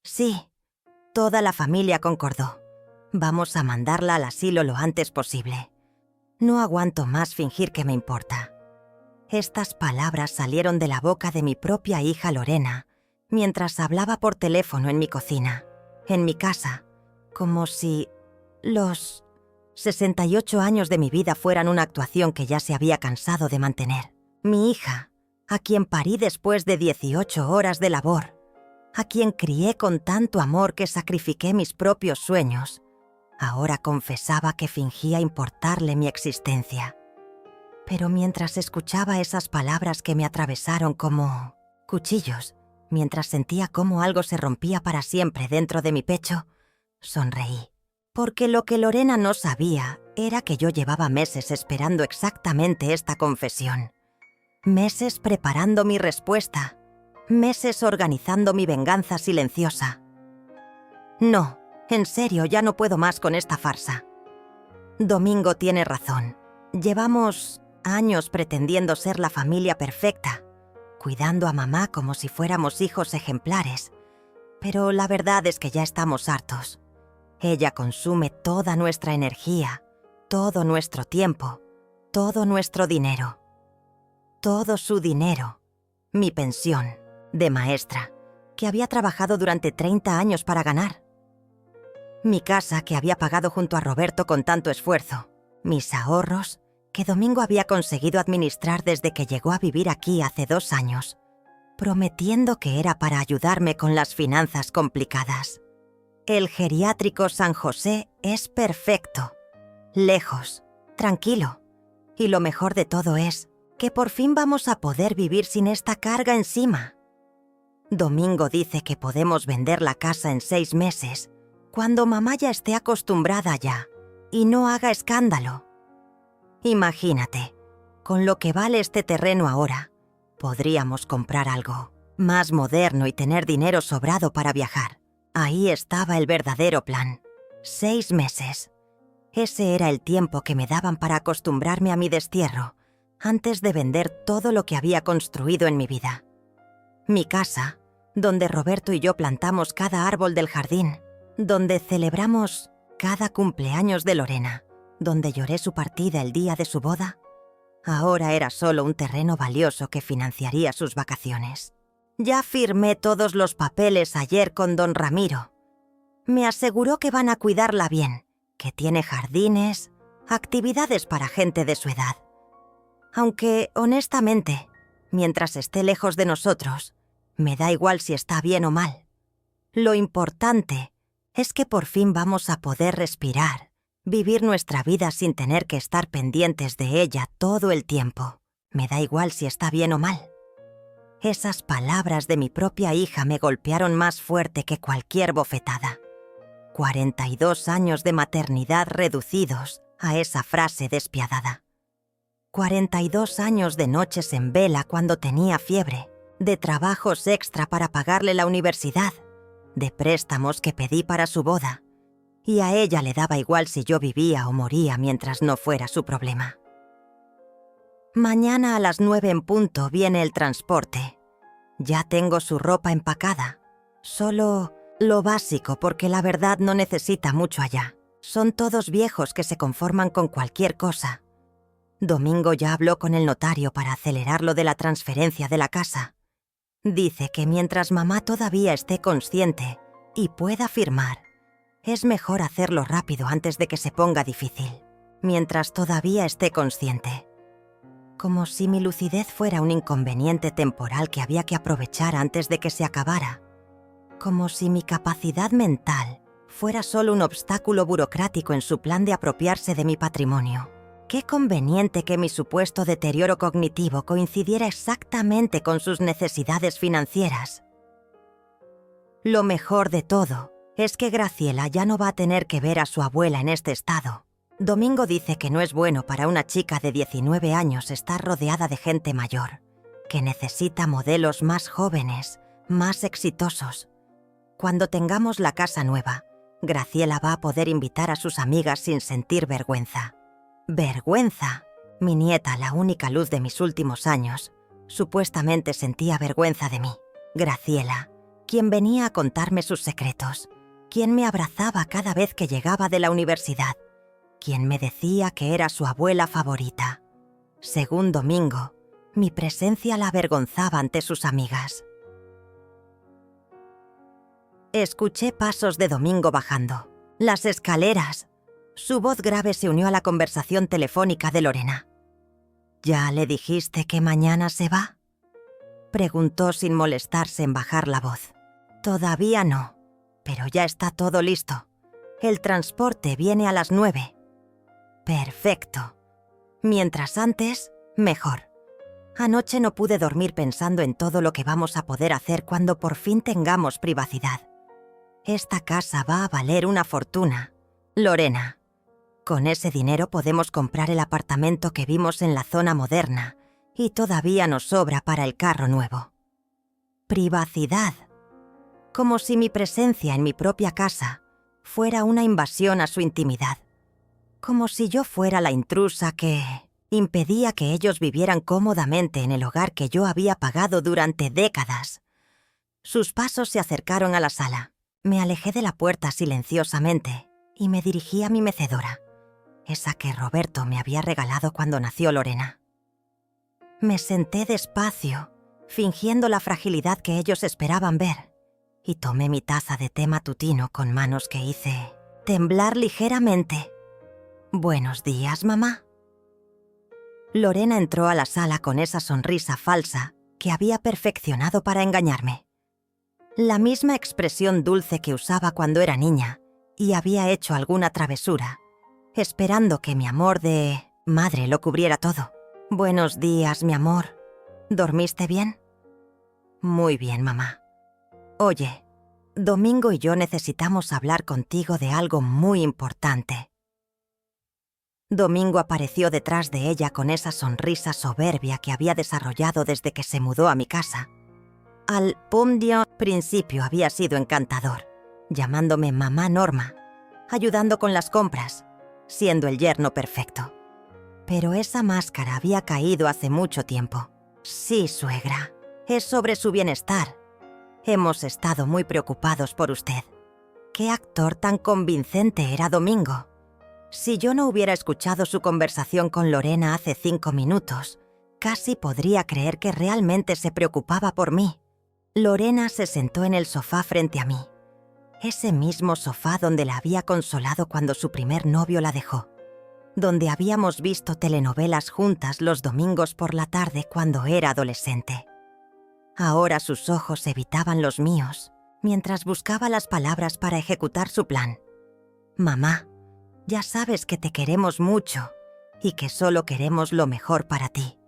Sí, toda la familia concordó. Vamos a mandarla al asilo lo antes posible. No aguanto más fingir que me importa. Estas palabras salieron de la boca de mi propia hija Lorena, mientras hablaba por teléfono en mi cocina, en mi casa, como si los 68 años de mi vida fueran una actuación que ya se había cansado de mantener. Mi hija, a quien parí después de 18 horas de labor, a quien crié con tanto amor que sacrifiqué mis propios sueños, ahora confesaba que fingía importarle mi existencia. Pero mientras escuchaba esas palabras que me atravesaron como cuchillos, mientras sentía cómo algo se rompía para siempre dentro de mi pecho, sonreí. Porque lo que Lorena no sabía era que yo llevaba meses esperando exactamente esta confesión. Meses preparando mi respuesta. Meses organizando mi venganza silenciosa. No, en serio, ya no puedo más con esta farsa. Domingo tiene razón. Llevamos años pretendiendo ser la familia perfecta, cuidando a mamá como si fuéramos hijos ejemplares. Pero la verdad es que ya estamos hartos. Ella consume toda nuestra energía, todo nuestro tiempo, todo nuestro dinero. Todo su dinero, mi pensión de maestra, que había trabajado durante 30 años para ganar. Mi casa, que había pagado junto a Roberto con tanto esfuerzo. Mis ahorros, que Domingo había conseguido administrar desde que llegó a vivir aquí hace 2 años, prometiendo que era para ayudarme con las finanzas complicadas. El geriátrico San José es perfecto, lejos, tranquilo. Y lo mejor de todo es que por fin vamos a poder vivir sin esta carga encima. Domingo dice que podemos vender la casa en 6 meses, cuando mamá ya esté acostumbrada ya y no haga escándalo. Imagínate, con lo que vale este terreno ahora, podríamos comprar algo más moderno y tener dinero sobrado para viajar. Ahí estaba el verdadero plan. 6 meses. Ese era el tiempo que me daban para acostumbrarme a mi destierro, antes de vender todo lo que había construido en mi vida. Mi casa, donde Roberto y yo plantamos cada árbol del jardín, donde celebramos cada cumpleaños de Lorena, donde lloré su partida el día de su boda, ahora era solo un terreno valioso que financiaría sus vacaciones. Ya firmé todos los papeles ayer con don Ramiro. Me aseguró que van a cuidarla bien, que tiene jardines, actividades para gente de su edad. Aunque, honestamente, mientras esté lejos de nosotros, me da igual si está bien o mal. Lo importante es que por fin vamos a poder respirar, vivir nuestra vida sin tener que estar pendientes de ella todo el tiempo. Me da igual si está bien o mal. Esas palabras de mi propia hija me golpearon más fuerte que cualquier bofetada. 42 años de maternidad reducidos a esa frase despiadada. 42 años de noches en vela cuando tenía fiebre, de trabajos extra para pagarle la universidad, de préstamos que pedí para su boda, y a ella le daba igual si yo vivía o moría mientras no fuera su problema. Mañana a las 9 en punto viene el transporte. Ya tengo su ropa empacada, solo lo básico porque la verdad no necesita mucho allá. Son todos viejos que se conforman con cualquier cosa. Domingo ya habló con el notario para acelerar lo de la transferencia de la casa. Dice que mientras mamá todavía esté consciente y pueda firmar, es mejor hacerlo rápido antes de que se ponga difícil, mientras todavía esté consciente. Como si mi lucidez fuera un inconveniente temporal que había que aprovechar antes de que se acabara. Como si mi capacidad mental fuera solo un obstáculo burocrático en su plan de apropiarse de mi patrimonio. Qué conveniente que mi supuesto deterioro cognitivo coincidiera exactamente con sus necesidades financieras. Lo mejor de todo es que Graciela ya no va a tener que ver a su abuela en este estado. Domingo dice que no es bueno para una chica de 19 años estar rodeada de gente mayor, que necesita modelos más jóvenes, más exitosos. Cuando tengamos la casa nueva, Graciela va a poder invitar a sus amigas sin sentir vergüenza. Vergüenza. Mi nieta, la única luz de mis últimos años, supuestamente sentía vergüenza de mí. Graciela, quien venía a contarme sus secretos, quien me abrazaba cada vez que llegaba de la universidad, quien me decía que era su abuela favorita. Según Domingo, mi presencia la avergonzaba ante sus amigas. Escuché pasos de Domingo bajando. Las escaleras. Su voz grave se unió a la conversación telefónica de Lorena. ¿Ya le dijiste que mañana se va?, preguntó sin molestarse en bajar la voz. Todavía no, pero ya está todo listo. El transporte viene a las 9. Perfecto. Mientras antes, mejor. Anoche no pude dormir pensando en todo lo que vamos a poder hacer cuando por fin tengamos privacidad. Esta casa va a valer una fortuna. Lorena, con ese dinero podemos comprar el apartamento que vimos en la zona moderna y todavía nos sobra para el carro nuevo. Privacidad. Como si mi presencia en mi propia casa fuera una invasión a su intimidad. Como si yo fuera la intrusa que impedía que ellos vivieran cómodamente en el hogar que yo había pagado durante décadas. Sus pasos se acercaron a la sala. Me alejé de la puerta silenciosamente y me dirigí a mi mecedora, esa que Roberto me había regalado cuando nació Lorena. Me senté despacio, fingiendo la fragilidad que ellos esperaban ver, y tomé mi taza de té matutino con manos que hice temblar ligeramente. «Buenos días, mamá». Lorena entró a la sala con esa sonrisa falsa que había perfeccionado para engañarme. La misma expresión dulce que usaba cuando era niña y había hecho alguna travesura, esperando que mi amor de madre lo cubriera todo. «Buenos días, mi amor. ¿Dormiste bien?» «Muy bien, mamá. Oye, Domingo y yo necesitamos hablar contigo de algo muy importante». Domingo apareció detrás de ella con esa sonrisa soberbia que había desarrollado desde que se mudó a mi casa. Al principio había sido encantador, llamándome mamá Norma, ayudando con las compras, siendo el yerno perfecto. Pero esa máscara había caído hace mucho tiempo. Sí, suegra, es sobre su bienestar. Hemos estado muy preocupados por usted. ¿Qué actor tan convincente era Domingo? Si yo no hubiera escuchado su conversación con Lorena hace 5 minutos, casi podría creer que realmente se preocupaba por mí. Lorena se sentó en el sofá frente a mí. Ese mismo sofá donde la había consolado cuando su primer novio la dejó. Donde habíamos visto telenovelas juntas los domingos por la tarde cuando era adolescente. Ahora sus ojos evitaban los míos, mientras buscaba las palabras para ejecutar su plan. «Mamá, ya sabes que te queremos mucho y que solo queremos lo mejor para ti».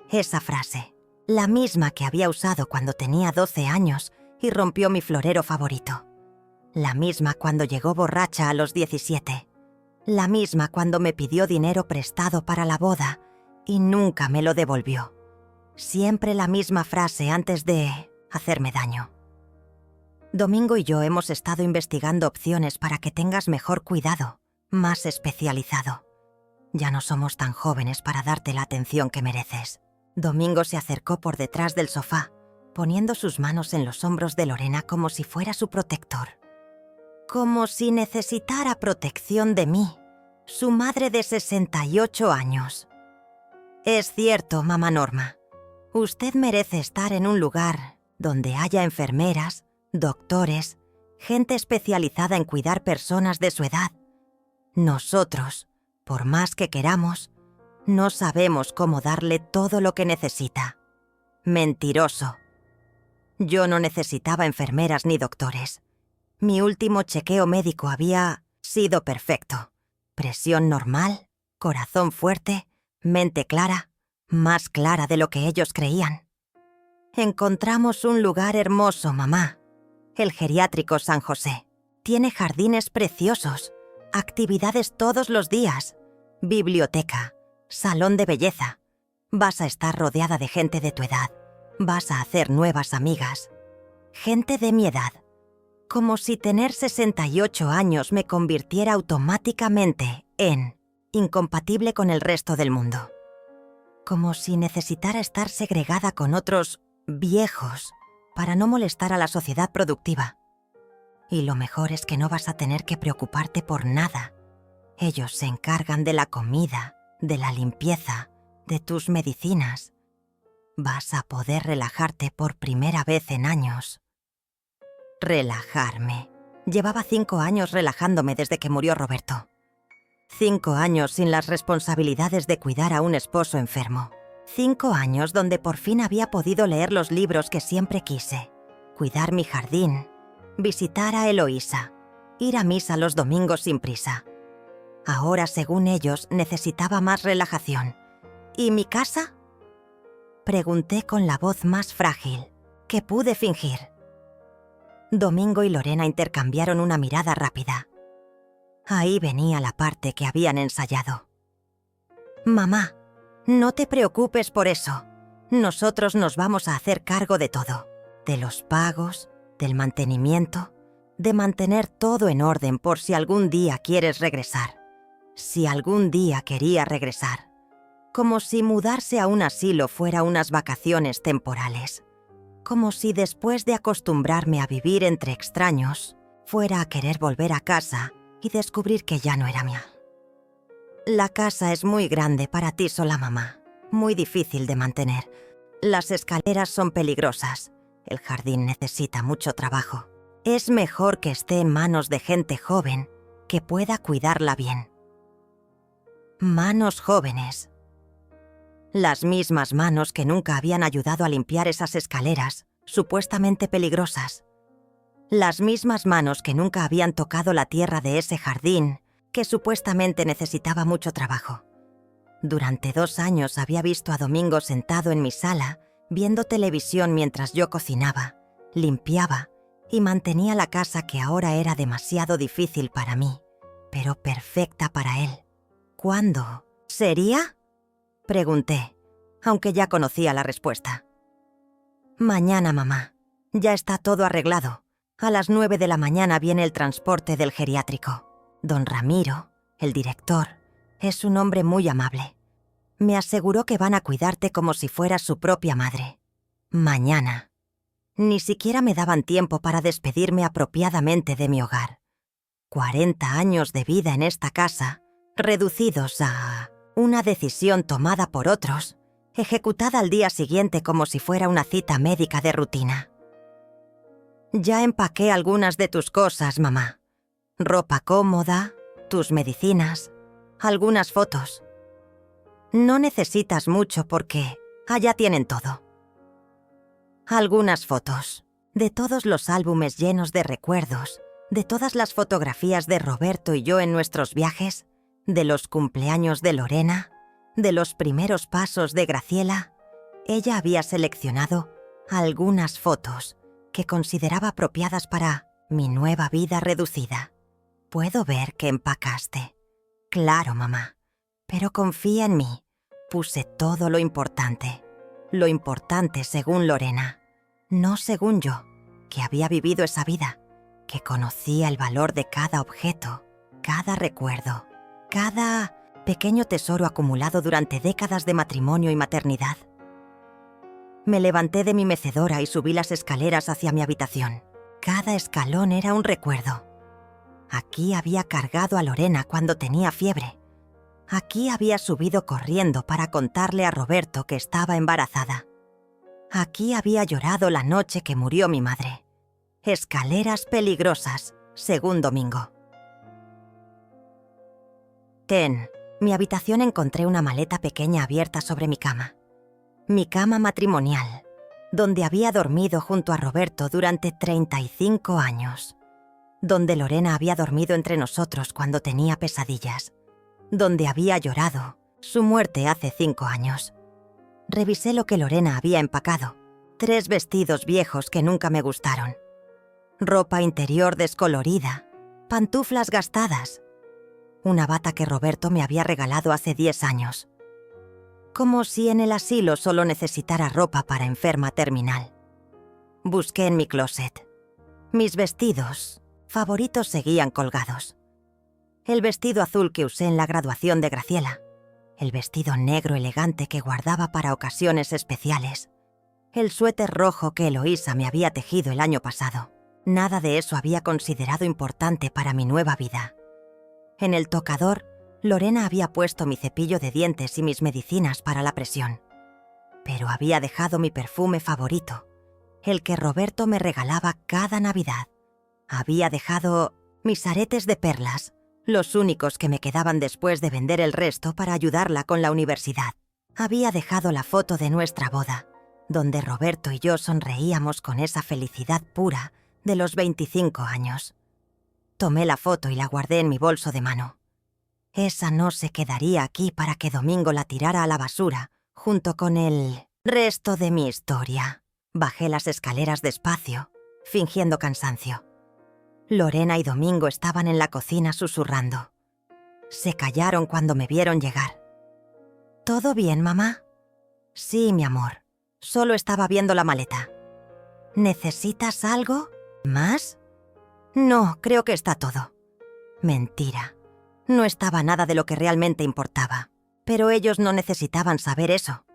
Esa frase, la misma que había usado cuando tenía 12 años y rompió mi florero favorito. La misma cuando llegó borracha a los 17. La misma cuando me pidió dinero prestado para la boda y nunca me lo devolvió. Siempre la misma frase antes de hacerme daño. Domingo y yo hemos estado investigando opciones para que tengas mejor cuidado, más especializado. Ya no somos tan jóvenes para darte la atención que mereces. Domingo se acercó por detrás del sofá, poniendo sus manos en los hombros de Lorena como si fuera su protector. Como si necesitara protección de mí, su madre de 68 años. Es cierto, mamá Norma. Usted merece estar en un lugar donde haya enfermeras, doctores, gente especializada en cuidar personas de su edad. Nosotros, por más que queramos, no sabemos cómo darle todo lo que necesita. Mentiroso. Yo no necesitaba enfermeras ni doctores. Mi último chequeo médico había sido perfecto. Presión normal, corazón fuerte, mente clara, más clara de lo que ellos creían. Encontramos un lugar hermoso, mamá. El geriátrico San José. Tiene jardines preciosos, actividades todos los días, biblioteca, salón de belleza. Vas a estar rodeada de gente de tu edad. Vas a hacer nuevas amigas. Gente de mi edad. Como si tener 68 años me convirtiera automáticamente en incompatible con el resto del mundo. Como si necesitara estar segregada con otros viejos para no molestar a la sociedad productiva. Y lo mejor es que no vas a tener que preocuparte por nada. Ellos se encargan de la comida, de la limpieza, de tus medicinas. Vas a poder relajarte por primera vez en años. Relajarme. Llevaba 5 años relajándome desde que murió Roberto. 5 años sin las responsabilidades de cuidar a un esposo enfermo. 5 años donde por fin había podido leer los libros que siempre quise, cuidar mi jardín, visitar a Eloísa, ir a misa los domingos sin prisa. Ahora, según ellos, necesitaba más relajación. ¿Y mi casa? Pregunté con la voz más frágil, que pude fingir. Domingo y Lorena intercambiaron una mirada rápida. Ahí venía la parte que habían ensayado. Mamá, no te preocupes por eso. Nosotros nos vamos a hacer cargo de todo. De los pagos, del mantenimiento, de mantener todo en orden por si algún día quieres regresar. Si algún día quería regresar. Como si mudarse a un asilo fuera unas vacaciones temporales. Como si después de acostumbrarme a vivir entre extraños, fuera a querer volver a casa y descubrir que ya no era mía. La casa es muy grande para ti sola, mamá. Muy difícil de mantener. Las escaleras son peligrosas. El jardín necesita mucho trabajo. Es mejor que esté en manos de gente joven que pueda cuidarla bien. Manos jóvenes. Las mismas manos que nunca habían ayudado a limpiar esas escaleras, supuestamente peligrosas. Las mismas manos que nunca habían tocado la tierra de ese jardín, que supuestamente necesitaba mucho trabajo. Durante 2 años había visto a Domingo sentado en mi sala, viendo televisión mientras yo cocinaba, limpiaba y mantenía la casa que ahora era demasiado difícil para mí, pero perfecta para él. ¿Cuándo? ¿Sería? Pregunté, aunque ya conocía la respuesta. Mañana, mamá. Ya está todo arreglado. A las 9 de la mañana viene el transporte del geriátrico. Don Ramiro, el director, es un hombre muy amable. Me aseguró que van a cuidarte como si fueras su propia madre. Mañana. Ni siquiera me daban tiempo para despedirme apropiadamente de mi hogar. 40 años de vida en esta casa, reducidos a una decisión tomada por otros, ejecutada al día siguiente como si fuera una cita médica de rutina. Ya empaqué algunas de tus cosas, mamá. Ropa cómoda, tus medicinas, algunas fotos. No necesitas mucho porque allá tienen todo. Algunas fotos, de todos los álbumes llenos de recuerdos, de todas las fotografías de Roberto y yo en nuestros viajes, de los cumpleaños de Lorena, de los primeros pasos de Graciela. Ella había seleccionado algunas fotos que consideraba apropiadas para mi nueva vida reducida. Puedo ver que empacaste. Claro, mamá. Pero confía en mí. Puse todo lo importante. Lo importante según Lorena. No según yo, que había vivido esa vida. Que conocía el valor de cada objeto, cada recuerdo, cada pequeño tesoro acumulado durante décadas de matrimonio y maternidad. Me levanté de mi mecedora y subí las escaleras hacia mi habitación. Cada escalón era un recuerdo. Aquí había cargado a Lorena cuando tenía fiebre. Aquí había subido corriendo para contarle a Roberto que estaba embarazada. Aquí había llorado la noche que murió mi madre. Escaleras peligrosas, según Domingo. En mi habitación encontré una maleta pequeña abierta sobre mi cama. Mi cama matrimonial, donde había dormido junto a Roberto durante 35 años. Donde Lorena había dormido entre nosotros cuando tenía pesadillas. Donde había llorado su muerte hace 5 años. Revisé lo que Lorena había empacado. 3 vestidos viejos que nunca me gustaron. Ropa interior descolorida. Pantuflas gastadas. Una bata que Roberto me había regalado hace 10 años. Como si en el asilo solo necesitara ropa para enferma terminal. Busqué en mi closet. Mis vestidos favoritos seguían colgados. El vestido azul que usé en la graduación de Graciela. El vestido negro elegante que guardaba para ocasiones especiales. El suéter rojo que Eloísa me había tejido el año pasado. Nada de eso había considerado importante para mi nueva vida. En el tocador, Lorena había puesto mi cepillo de dientes y mis medicinas para la presión. Pero había dejado mi perfume favorito, el que Roberto me regalaba cada Navidad. Había dejado mis aretes de perlas, los únicos que me quedaban después de vender el resto para ayudarla con la universidad. Había dejado la foto de nuestra boda, donde Roberto y yo sonreíamos con esa felicidad pura de los 25 años. Tomé la foto y la guardé en mi bolso de mano. Esa no se quedaría aquí para que Domingo la tirara a la basura, junto con el resto de mi historia. Bajé las escaleras despacio, fingiendo cansancio. Lorena y Domingo estaban en la cocina susurrando. Se callaron cuando me vieron llegar. ¿Todo bien, mamá? Sí, mi amor. Solo estaba viendo la maleta. ¿Necesitas algo? ¿Más? No, creo que está todo. Mentira. No estaba nada de lo que realmente importaba. Pero ellos no necesitaban saber eso.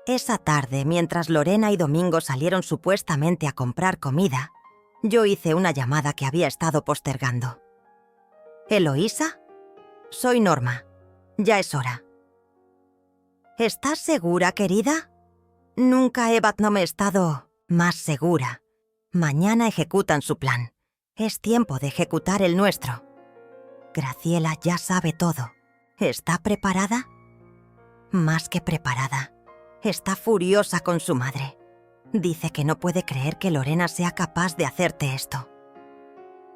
Esa tarde, mientras Lorena y Domingo salieron supuestamente a comprar comida, yo hice una llamada que había estado postergando. ¿Eloísa? Soy Norma. Ya es hora. ¿Estás segura, querida? Nunca no me he estado más segura. Mañana ejecutan su plan. Es tiempo de ejecutar el nuestro. Graciela ya sabe todo. ¿Está preparada? Más que preparada. Está furiosa con su madre. Dice que no puede creer que Lorena sea capaz de hacerte esto.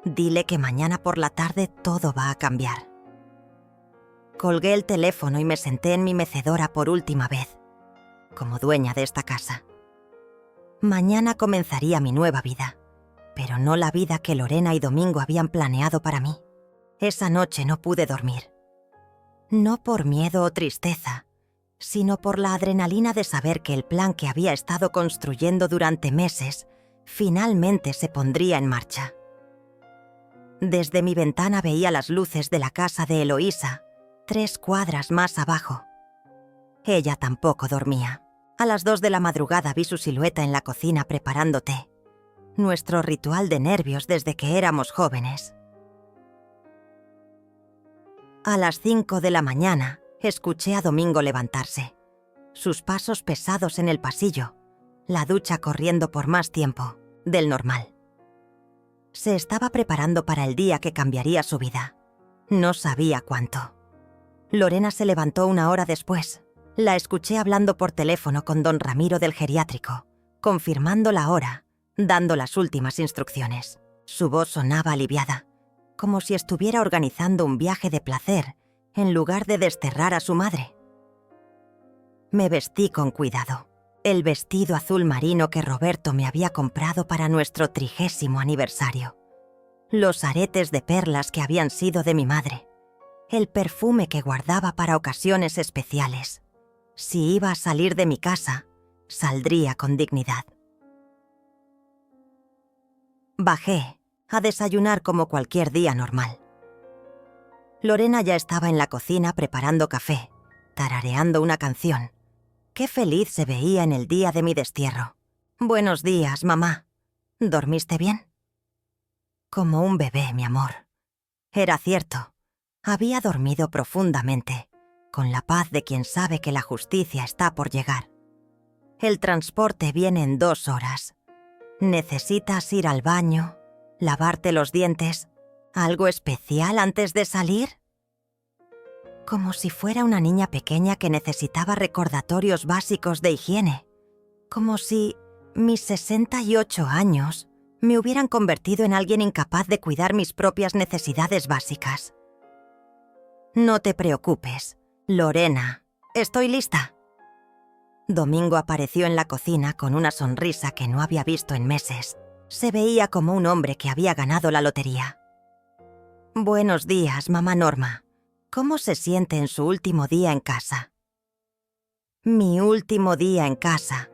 Dile que mañana por la tarde todo va a cambiar. Colgué el teléfono y me senté en mi mecedora por última vez, como dueña de esta casa. Mañana comenzaría mi nueva vida, pero no la vida que Lorena y Domingo habían planeado para mí. Esa noche no pude dormir. No por miedo o tristeza, sino por la adrenalina de saber que el plan que había estado construyendo durante meses finalmente se pondría en marcha. Desde mi ventana veía las luces de la casa de Eloísa, 3 cuadras más abajo. Ella tampoco dormía. A las 2 de la madrugada vi su silueta en la cocina preparando té. Nuestro ritual de nervios desde que éramos jóvenes. A las 5 de la mañana, escuché a Domingo levantarse. Sus pasos pesados en el pasillo, la ducha corriendo por más tiempo del normal. Se estaba preparando para el día que cambiaría su vida. No sabía cuánto. Lorena se levantó 1 hora después. La escuché hablando por teléfono con don Ramiro del geriátrico, confirmando la hora, dando las últimas instrucciones. Su voz sonaba aliviada, como si estuviera organizando un viaje de placer en lugar de desterrar a su madre. Me vestí con cuidado. El vestido azul marino que Roberto me había comprado para nuestro 30º aniversario. Los aretes de perlas que habían sido de mi madre. El perfume que guardaba para ocasiones especiales. Si iba a salir de mi casa, saldría con dignidad. Bajé a desayunar como cualquier día normal. Lorena ya estaba en la cocina preparando café, tarareando una canción. Qué feliz se veía en el día de mi destierro. Buenos días, mamá. ¿Dormiste bien? Como un bebé, mi amor. Era cierto. Había dormido profundamente, con la paz de quien sabe que la justicia está por llegar. El transporte viene en 2 horas. ¿Necesitas ir al baño, lavarte los dientes, algo especial antes de salir? Como si fuera una niña pequeña que necesitaba recordatorios básicos de higiene. Como si mis 68 años me hubieran convertido en alguien incapaz de cuidar mis propias necesidades básicas. No te preocupes, Lorena. Estoy lista. Domingo apareció en la cocina con una sonrisa que no había visto en meses. Se veía como un hombre que había ganado la lotería. Buenos días, mamá Norma. ¿Cómo se siente en su último día en casa? Mi último día en casa.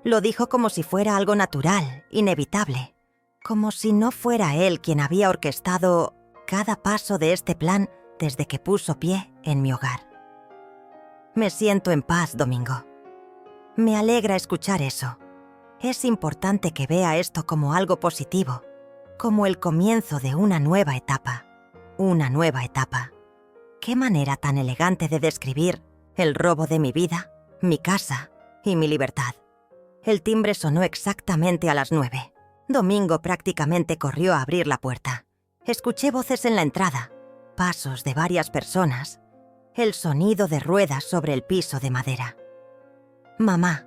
Lo dijo como si fuera algo natural, inevitable. Como si no fuera él quien había orquestado cada paso de este plan desde que puso pie en mi hogar. Me siento en paz, Domingo. Me alegra escuchar eso. Es importante que vea esto como algo positivo, como el comienzo de una nueva etapa. Una nueva etapa. Qué manera tan elegante de describir el robo de mi vida, mi casa y mi libertad. El timbre sonó exactamente a las 9. Domingo prácticamente corrió a abrir la puerta. Escuché voces en la entrada, pasos de varias personas, el sonido de ruedas sobre el piso de madera. «Mamá,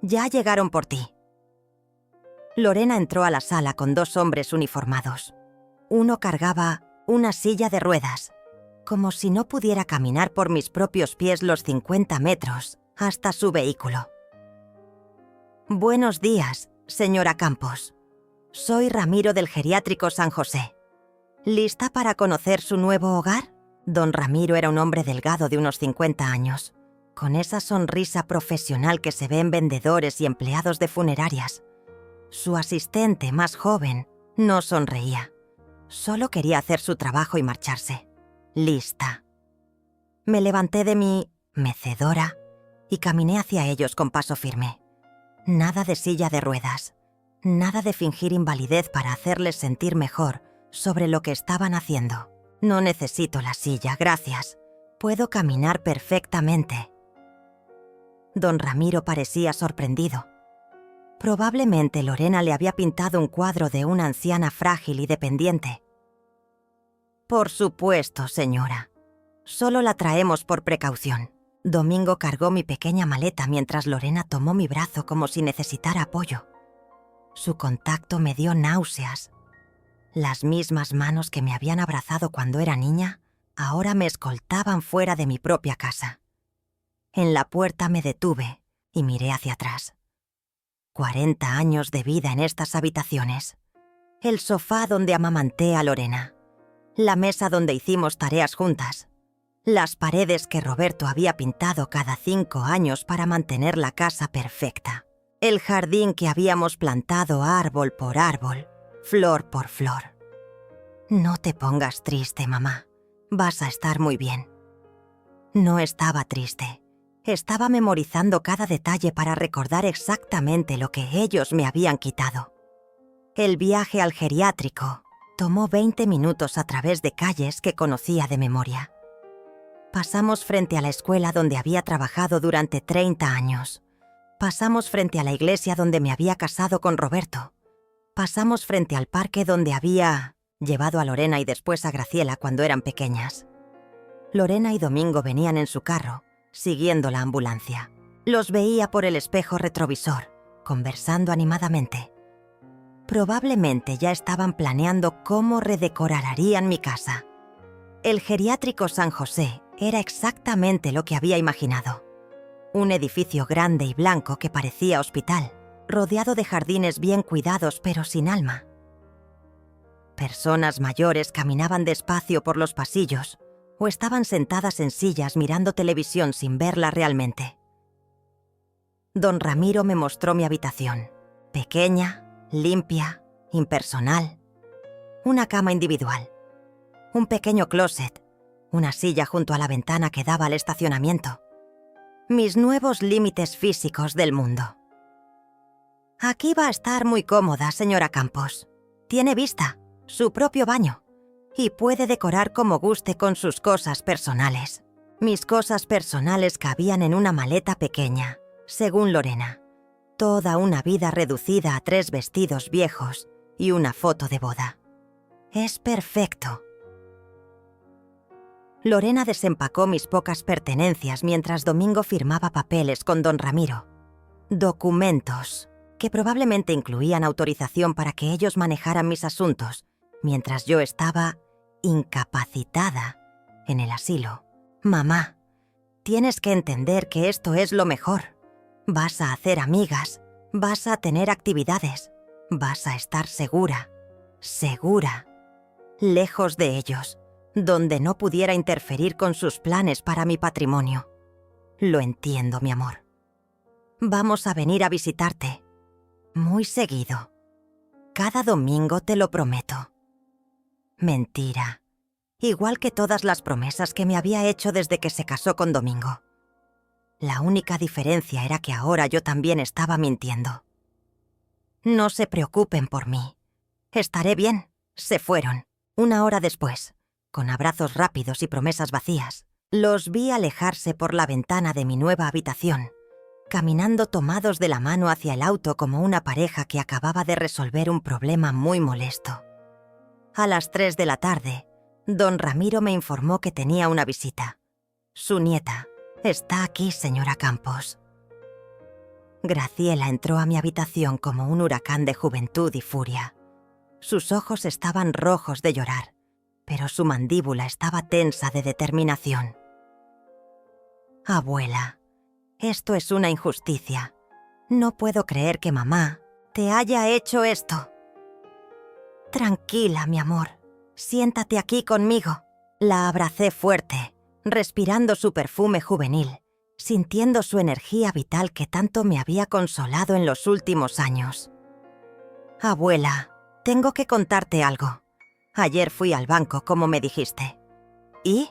ya llegaron por ti». Lorena entró a la sala con 2 hombres uniformados. Uno cargaba una silla de ruedas, como si no pudiera caminar por mis propios pies los 50 metros hasta su vehículo. «Buenos días, señora Campos. Soy Ramiro del Geriátrico San José. ¿Lista para conocer su nuevo hogar?». Don Ramiro era un hombre delgado de unos 50 años, con esa sonrisa profesional que se ve en vendedores y empleados de funerarias. Su asistente, más joven, no sonreía. Solo quería hacer su trabajo y marcharse. Lista. Me levanté de mi mecedora y caminé hacia ellos con paso firme. Nada de silla de ruedas, nada de fingir invalidez para hacerles sentir mejor sobre lo que estaban haciendo. No necesito la silla, gracias. Puedo caminar perfectamente. Don Ramiro parecía sorprendido. Probablemente Lorena le había pintado un cuadro de una anciana frágil y dependiente. «Por supuesto, señora. Solo la traemos por precaución». Domingo cargó mi pequeña maleta mientras Lorena tomó mi brazo como si necesitara apoyo. Su contacto me dio náuseas. Las mismas manos que me habían abrazado cuando era niña, ahora me escoltaban fuera de mi propia casa. En la puerta me detuve y miré hacia atrás. 40 años de vida en estas habitaciones. El sofá donde amamanté a Lorena. La mesa donde hicimos tareas juntas. Las paredes que Roberto había pintado cada 5 años para mantener la casa perfecta. El jardín que habíamos plantado árbol por árbol, flor por flor. «No te pongas triste, mamá. Vas a estar muy bien». No estaba triste. Estaba memorizando cada detalle para recordar exactamente lo que ellos me habían quitado. El viaje al geriátrico tomó 20 minutos a través de calles que conocía de memoria. Pasamos frente a la escuela donde había trabajado durante 30 años. Pasamos frente a la iglesia donde me había casado con Roberto. Pasamos frente al parque donde había llevado a Lorena y después a Graciela cuando eran pequeñas. Lorena y Domingo venían en su carro, siguiendo la ambulancia. Los veía por el espejo retrovisor, conversando animadamente. Probablemente ya estaban planeando cómo redecorarían mi casa. El geriátrico San José era exactamente lo que había imaginado. Un edificio grande y blanco que parecía hospital, rodeado de jardines bien cuidados pero sin alma. Personas mayores caminaban despacio por los pasillos o estaban sentadas en sillas mirando televisión sin verla realmente. Don Ramiro me mostró mi habitación. Pequeña, limpia, impersonal. Una cama individual. Un pequeño closet. Una silla junto a la ventana que daba al estacionamiento. Mis nuevos límites físicos del mundo. «Aquí va a estar muy cómoda, señora Campos. Tiene vista, su propio baño. Y puede decorar como guste con sus cosas personales». Mis cosas personales cabían en una maleta pequeña, según Lorena. Toda una vida reducida a 3 vestidos viejos y una foto de boda. Es perfecto. Lorena desempacó mis pocas pertenencias mientras Domingo firmaba papeles con don Ramiro. Documentos que probablemente incluían autorización para que ellos manejaran mis asuntos, mientras yo estaba incapacitada en el asilo. «Mamá, tienes que entender que esto es lo mejor. Vas a hacer amigas, vas a tener actividades, vas a estar segura, lejos de ellos, donde no pudiera interferir con sus planes para mi patrimonio. Lo entiendo, mi amor. Vamos a venir a visitarte. Muy seguido. Cada domingo, te lo prometo». Mentira. Igual que todas las promesas que me había hecho desde que se casó con Domingo. La única diferencia era que ahora yo también estaba mintiendo. No se preocupen por mí. Estaré bien. Se fueron. 1 hora después, con abrazos rápidos y promesas vacías, los vi alejarse por la ventana de mi nueva habitación, caminando tomados de la mano hacia el auto como una pareja que acababa de resolver un problema muy molesto. A las 3 de la tarde, don Ramiro me informó que tenía una visita. Su nieta. Está aquí, señora Campos. Graciela entró a mi habitación como un huracán de juventud y furia. Sus ojos estaban rojos de llorar, pero su mandíbula estaba tensa de determinación. Abuela, esto es una injusticia. No puedo creer que mamá te haya hecho esto. Tranquila, mi amor. Siéntate aquí conmigo. La abracé fuerte, respirando su perfume juvenil, sintiendo su energía vital que tanto me había consolado en los últimos años. Abuela, tengo que contarte algo. Ayer fui al banco, como me dijiste. ¿Y?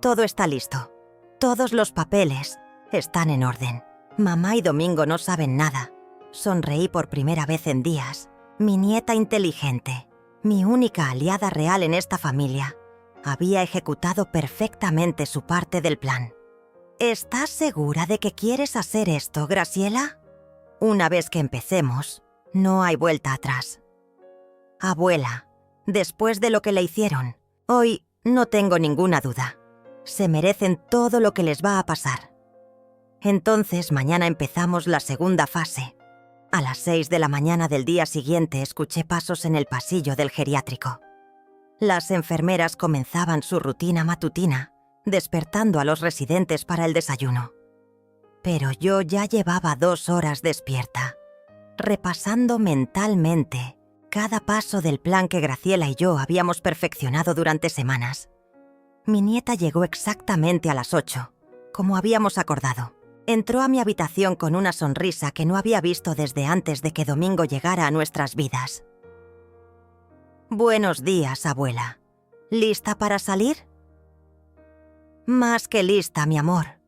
Todo está listo. Todos los papeles están en orden. Mamá y Domingo no saben nada. Sonreí por primera vez en días. Mi nieta inteligente, mi única aliada real en esta familia, había ejecutado perfectamente su parte del plan. ¿Estás segura de que quieres hacer esto, Graciela? Una vez que empecemos, no hay vuelta atrás. Abuela, después de lo que le hicieron, hoy no tengo ninguna duda. Se merecen todo lo que les va a pasar. Entonces mañana empezamos la segunda fase. A las 6 de la mañana del día siguiente escuché pasos en el pasillo del geriátrico. Las enfermeras comenzaban su rutina matutina, despertando a los residentes para el desayuno. Pero yo ya llevaba 2 horas despierta, repasando mentalmente cada paso del plan que Graciela y yo habíamos perfeccionado durante semanas. Mi nieta llegó exactamente a las 8, como habíamos acordado. Entró a mi habitación con una sonrisa que no había visto desde antes de que Domingo llegara a nuestras vidas. «Buenos días, abuela. ¿Lista para salir?» «Más que lista, mi amor».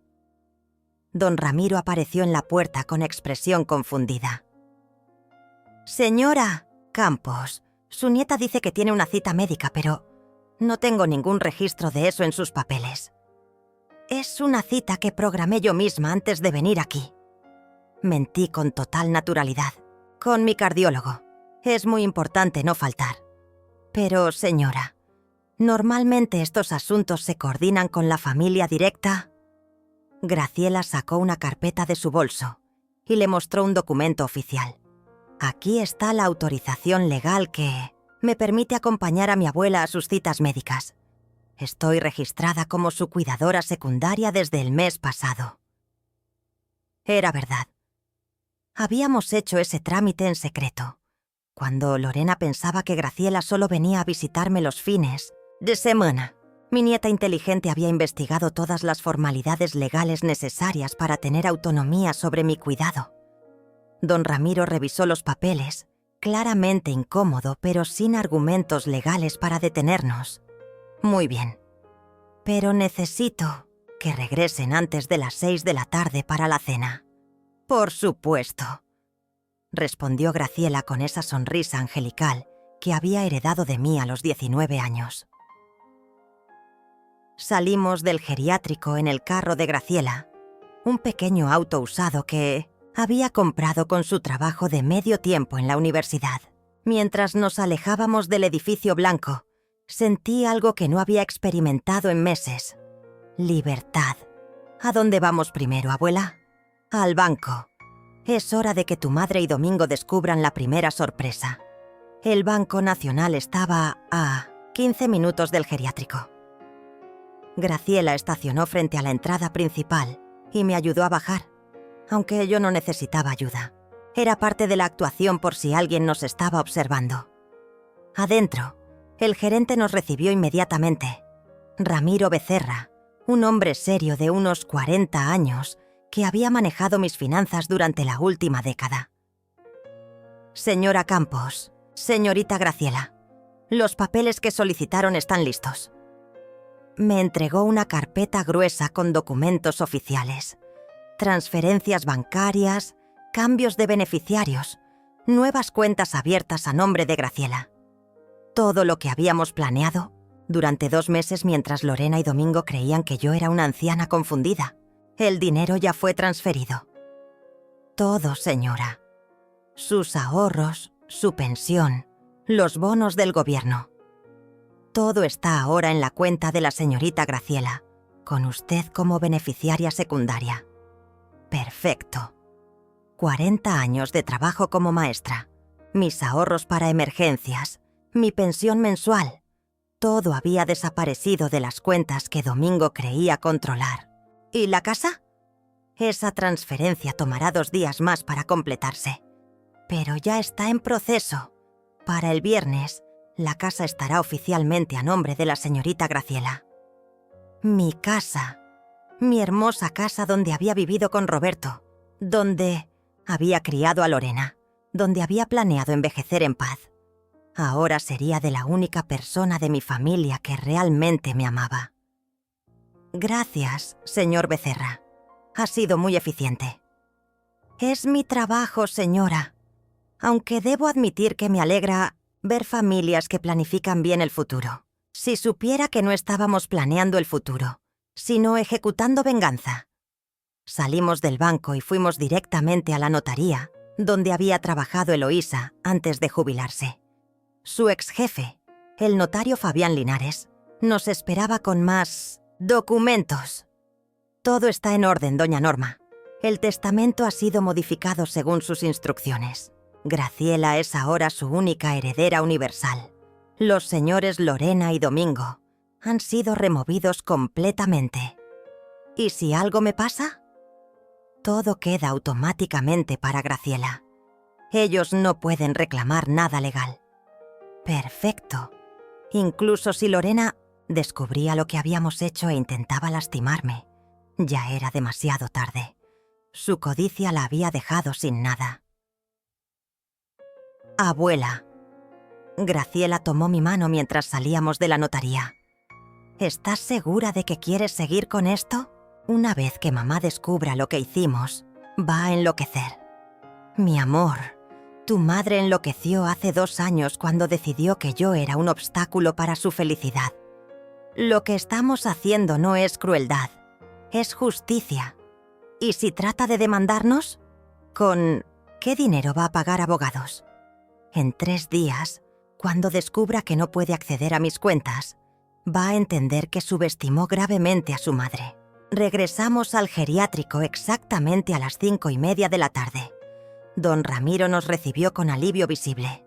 Don Ramiro apareció en la puerta con expresión confundida. «Señora Campos, su nieta dice que tiene una cita médica, pero no tengo ningún registro de eso en sus papeles. Es una cita que programé yo misma antes de venir aquí». Mentí con total naturalidad. «Con mi cardiólogo. Es muy importante no faltar». «Pero, señora, normalmente estos asuntos se coordinan con la familia directa». Graciela sacó una carpeta de su bolso y le mostró un documento oficial. «Aquí está la autorización legal que me permite acompañar a mi abuela a sus citas médicas. Estoy registrada como su cuidadora secundaria desde el mes pasado». Era verdad. Habíamos hecho ese trámite en secreto, cuando Lorena pensaba que Graciela solo venía a visitarme los fines de semana. Mi nieta inteligente había investigado todas las formalidades legales necesarias para tener autonomía sobre mi cuidado. Don Ramiro revisó los papeles, claramente incómodo, pero sin argumentos legales para detenernos. «Muy bien. Pero necesito que regresen antes de las 6 de la tarde para la cena». «Por supuesto», respondió Graciela con esa sonrisa angelical que había heredado de mí a los 19 años. Salimos del geriátrico en el carro de Graciela, un pequeño auto usado que había comprado con su trabajo de medio tiempo en la universidad. Mientras nos alejábamos del edificio blanco, sentí algo que no había experimentado en meses. Libertad. ¿A dónde vamos primero, abuela? Al banco. Es hora de que tu madre y Domingo descubran la primera sorpresa. El Banco Nacional estaba a 15 minutos del geriátrico. Graciela estacionó frente a la entrada principal y me ayudó a bajar, aunque yo no necesitaba ayuda. Era parte de la actuación por si alguien nos estaba observando. Adentro, el gerente nos recibió inmediatamente. Ramiro Becerra, un hombre serio de unos 40 años que había manejado mis finanzas durante la última década. «Señora Campos, señorita Graciela, los papeles que solicitaron están listos». Me entregó una carpeta gruesa con documentos oficiales, transferencias bancarias, cambios de beneficiarios, Nuevas cuentas abiertas a nombre de Graciela. Todo lo que habíamos planeado durante 2 meses mientras Lorena y Domingo creían que yo era una anciana confundida. El dinero ya fue transferido. Todo, señora. Sus ahorros, su pensión, los bonos del gobierno. Todo está ahora en la cuenta de la señorita Graciela, con usted como beneficiaria secundaria. Perfecto. 40 años de trabajo como maestra, mis ahorros para emergencias, mi pensión mensual. Todo había desaparecido de las cuentas que Domingo creía controlar. ¿Y la casa? Esa transferencia tomará 2 días más para completarse. Pero ya está en proceso. Para el viernes, la casa estará oficialmente a nombre de la señorita Graciela. Mi casa, mi hermosa casa donde había vivido con Roberto, donde había criado a Lorena, donde había planeado envejecer en paz. Ahora sería de la única persona de mi familia que realmente me amaba. Gracias, señor Becerra. Ha sido muy eficiente. Es mi trabajo, señora. Aunque debo admitir que me alegra ver familias que planifican bien el futuro. Si supiera que no estábamos planeando el futuro, sino ejecutando venganza. Salimos del banco y fuimos directamente a la notaría, donde había trabajado Eloísa antes de jubilarse. Su ex jefe, el notario Fabián Linares, nos esperaba con más documentos. Todo está en orden, doña Norma. El testamento ha sido modificado según sus instrucciones. Graciela es ahora su única heredera universal. Los señores Lorena y Domingo han sido removidos completamente. ¿Y si algo me pasa? Todo queda automáticamente para Graciela. Ellos no pueden reclamar nada legal. Perfecto. Incluso si Lorena descubría lo que habíamos hecho e intentaba lastimarme, ya era demasiado tarde. Su codicia la había dejado sin nada. Abuela. Graciela tomó mi mano mientras salíamos de la notaría. ¿Estás segura de que quieres seguir con esto? Una vez que mamá descubra lo que hicimos, va a enloquecer. Mi amor, tu madre enloqueció hace 2 años cuando decidió que yo era un obstáculo para su felicidad. Lo que estamos haciendo no es crueldad, es justicia. ¿Y si trata de demandarnos? ¿Con qué dinero va a pagar abogados? En 3 días, cuando descubra que no puede acceder a mis cuentas, va a entender que subestimó gravemente a su madre. Regresamos al geriátrico exactamente a las 5:30 de la tarde. Don Ramiro nos recibió con alivio visible.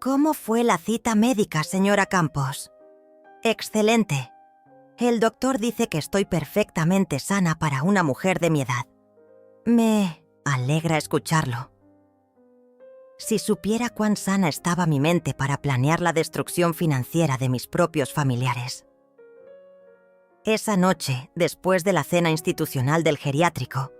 ¿Cómo fue la cita médica, señora Campos? Excelente. El doctor dice que estoy perfectamente sana para una mujer de mi edad. Me alegra escucharlo. Si supiera cuán sana estaba mi mente para planear la destrucción financiera de mis propios familiares. Esa noche, después de la cena institucional del geriátrico,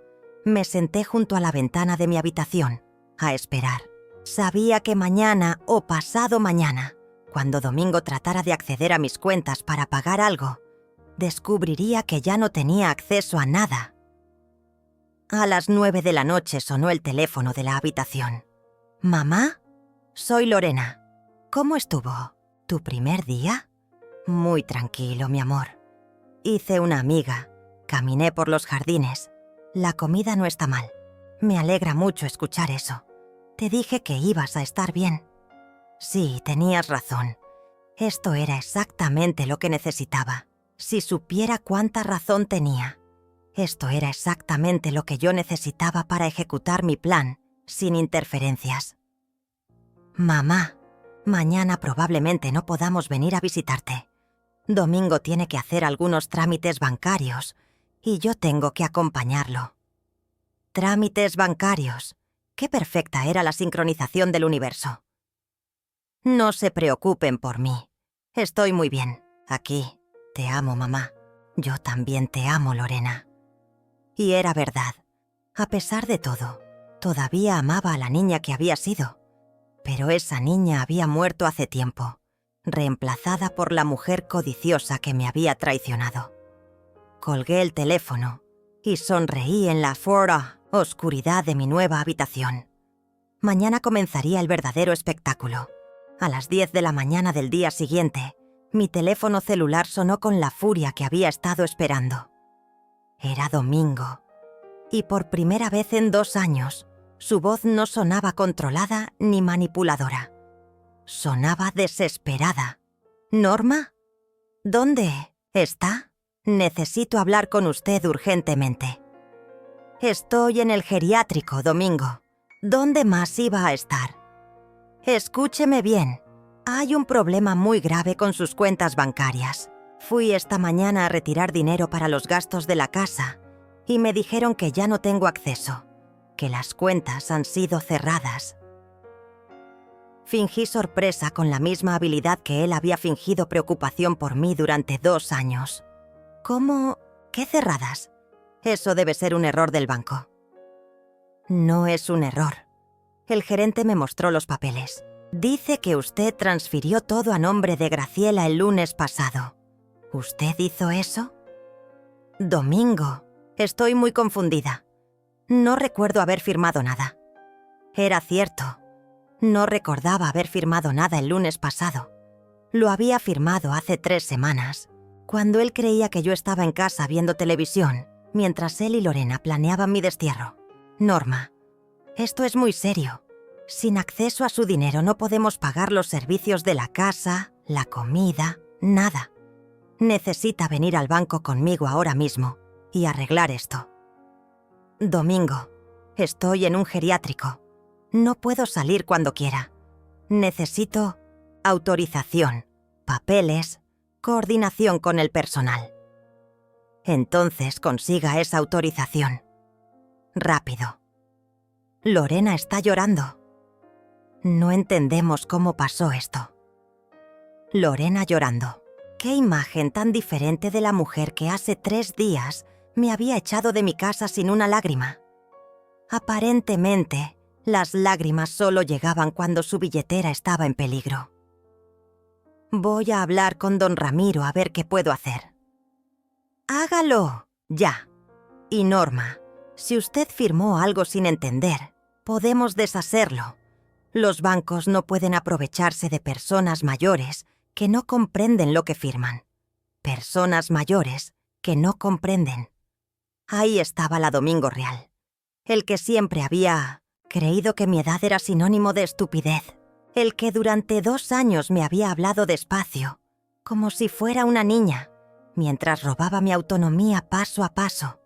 me senté junto a la ventana de mi habitación, a esperar. Sabía que mañana o pasado mañana, cuando Domingo tratara de acceder a mis cuentas para pagar algo, descubriría que ya no tenía acceso a nada. A las 9 de la noche sonó el teléfono de la habitación. «¿Mamá? Soy Lorena. ¿Cómo estuvo? ¿Tu primer día?» «Muy tranquilo, mi amor. Hice una amiga, caminé por los jardines. La comida no está mal. Me alegra mucho escuchar eso. Te dije que ibas a estar bien». «Sí, tenías razón. Esto era exactamente lo que necesitaba. Si supiera cuánta razón tenía. Esto era exactamente lo que yo necesitaba para ejecutar mi plan, sin interferencias. Mamá, mañana probablemente no podamos venir a visitarte. Domingo tiene que hacer algunos trámites bancarios y yo tengo que acompañarlo». Trámites bancarios. Qué perfecta era la sincronización del universo. «No se preocupen por mí. Estoy muy bien, aquí. Te amo, mamá. Yo también te amo, Lorena». Y era verdad. A pesar de todo, todavía amaba a la niña que había sido. Pero esa niña había muerto hace tiempo, reemplazada por la mujer codiciosa que me había traicionado. Colgué el teléfono y sonreí en la oscuridad de mi nueva habitación. Mañana comenzaría el verdadero espectáculo. A las 10 de la mañana del día siguiente, mi teléfono celular sonó con la furia que había estado esperando. Era Domingo. Y por primera vez en 2 años, su voz no sonaba controlada ni manipuladora. Sonaba desesperada. ¿Norma? ¿Dónde está? Necesito hablar con usted urgentemente. Estoy en el geriátrico, Domingo. ¿Dónde más iba a estar? Escúcheme bien. Hay un problema muy grave con sus cuentas bancarias. Fui esta mañana a retirar dinero para los gastos de la casa y me dijeron que ya no tengo acceso, que las cuentas han sido cerradas. Fingí sorpresa con la misma habilidad que él había fingido preocupación por mí durante 2 años. ¿Cómo? ¿Qué cerradas? Eso debe ser un error del banco. No es un error. El gerente me mostró los papeles. Dice que usted transfirió todo a nombre de Graciela el lunes pasado. ¿Usted hizo eso? Domingo, estoy muy confundida. No recuerdo haber firmado nada. Era cierto. No recordaba haber firmado nada el lunes pasado. Lo había firmado hace 3 semanas, cuando él creía que yo estaba en casa viendo televisión, mientras él y Lorena planeaban mi destierro. Norma, esto es muy serio. Sin acceso a su dinero no podemos pagar los servicios de la casa, la comida, nada. Necesita venir al banco conmigo ahora mismo y arreglar esto. Domingo, estoy en un geriátrico. No puedo salir cuando quiera. Necesito autorización, papeles, coordinación con el personal. Entonces consiga esa autorización. Rápido. Lorena está llorando. No entendemos cómo pasó esto. Lorena llorando. Qué imagen tan diferente de la mujer que hace 3 días me había echado de mi casa sin una lágrima. Aparentemente, las lágrimas solo llegaban cuando su billetera estaba en peligro. Voy a hablar con don Ramiro a ver qué puedo hacer. Hágalo, ya. Y Norma, si usted firmó algo sin entender, podemos deshacerlo. Los bancos no pueden aprovecharse de personas mayores que no comprenden lo que firman. Personas mayores que no comprenden. Ahí estaba la Domingo real. El que siempre había creído que mi edad era sinónimo de estupidez. El que durante 2 años me había hablado despacio, como si fuera una niña, mientras robaba mi autonomía paso a paso.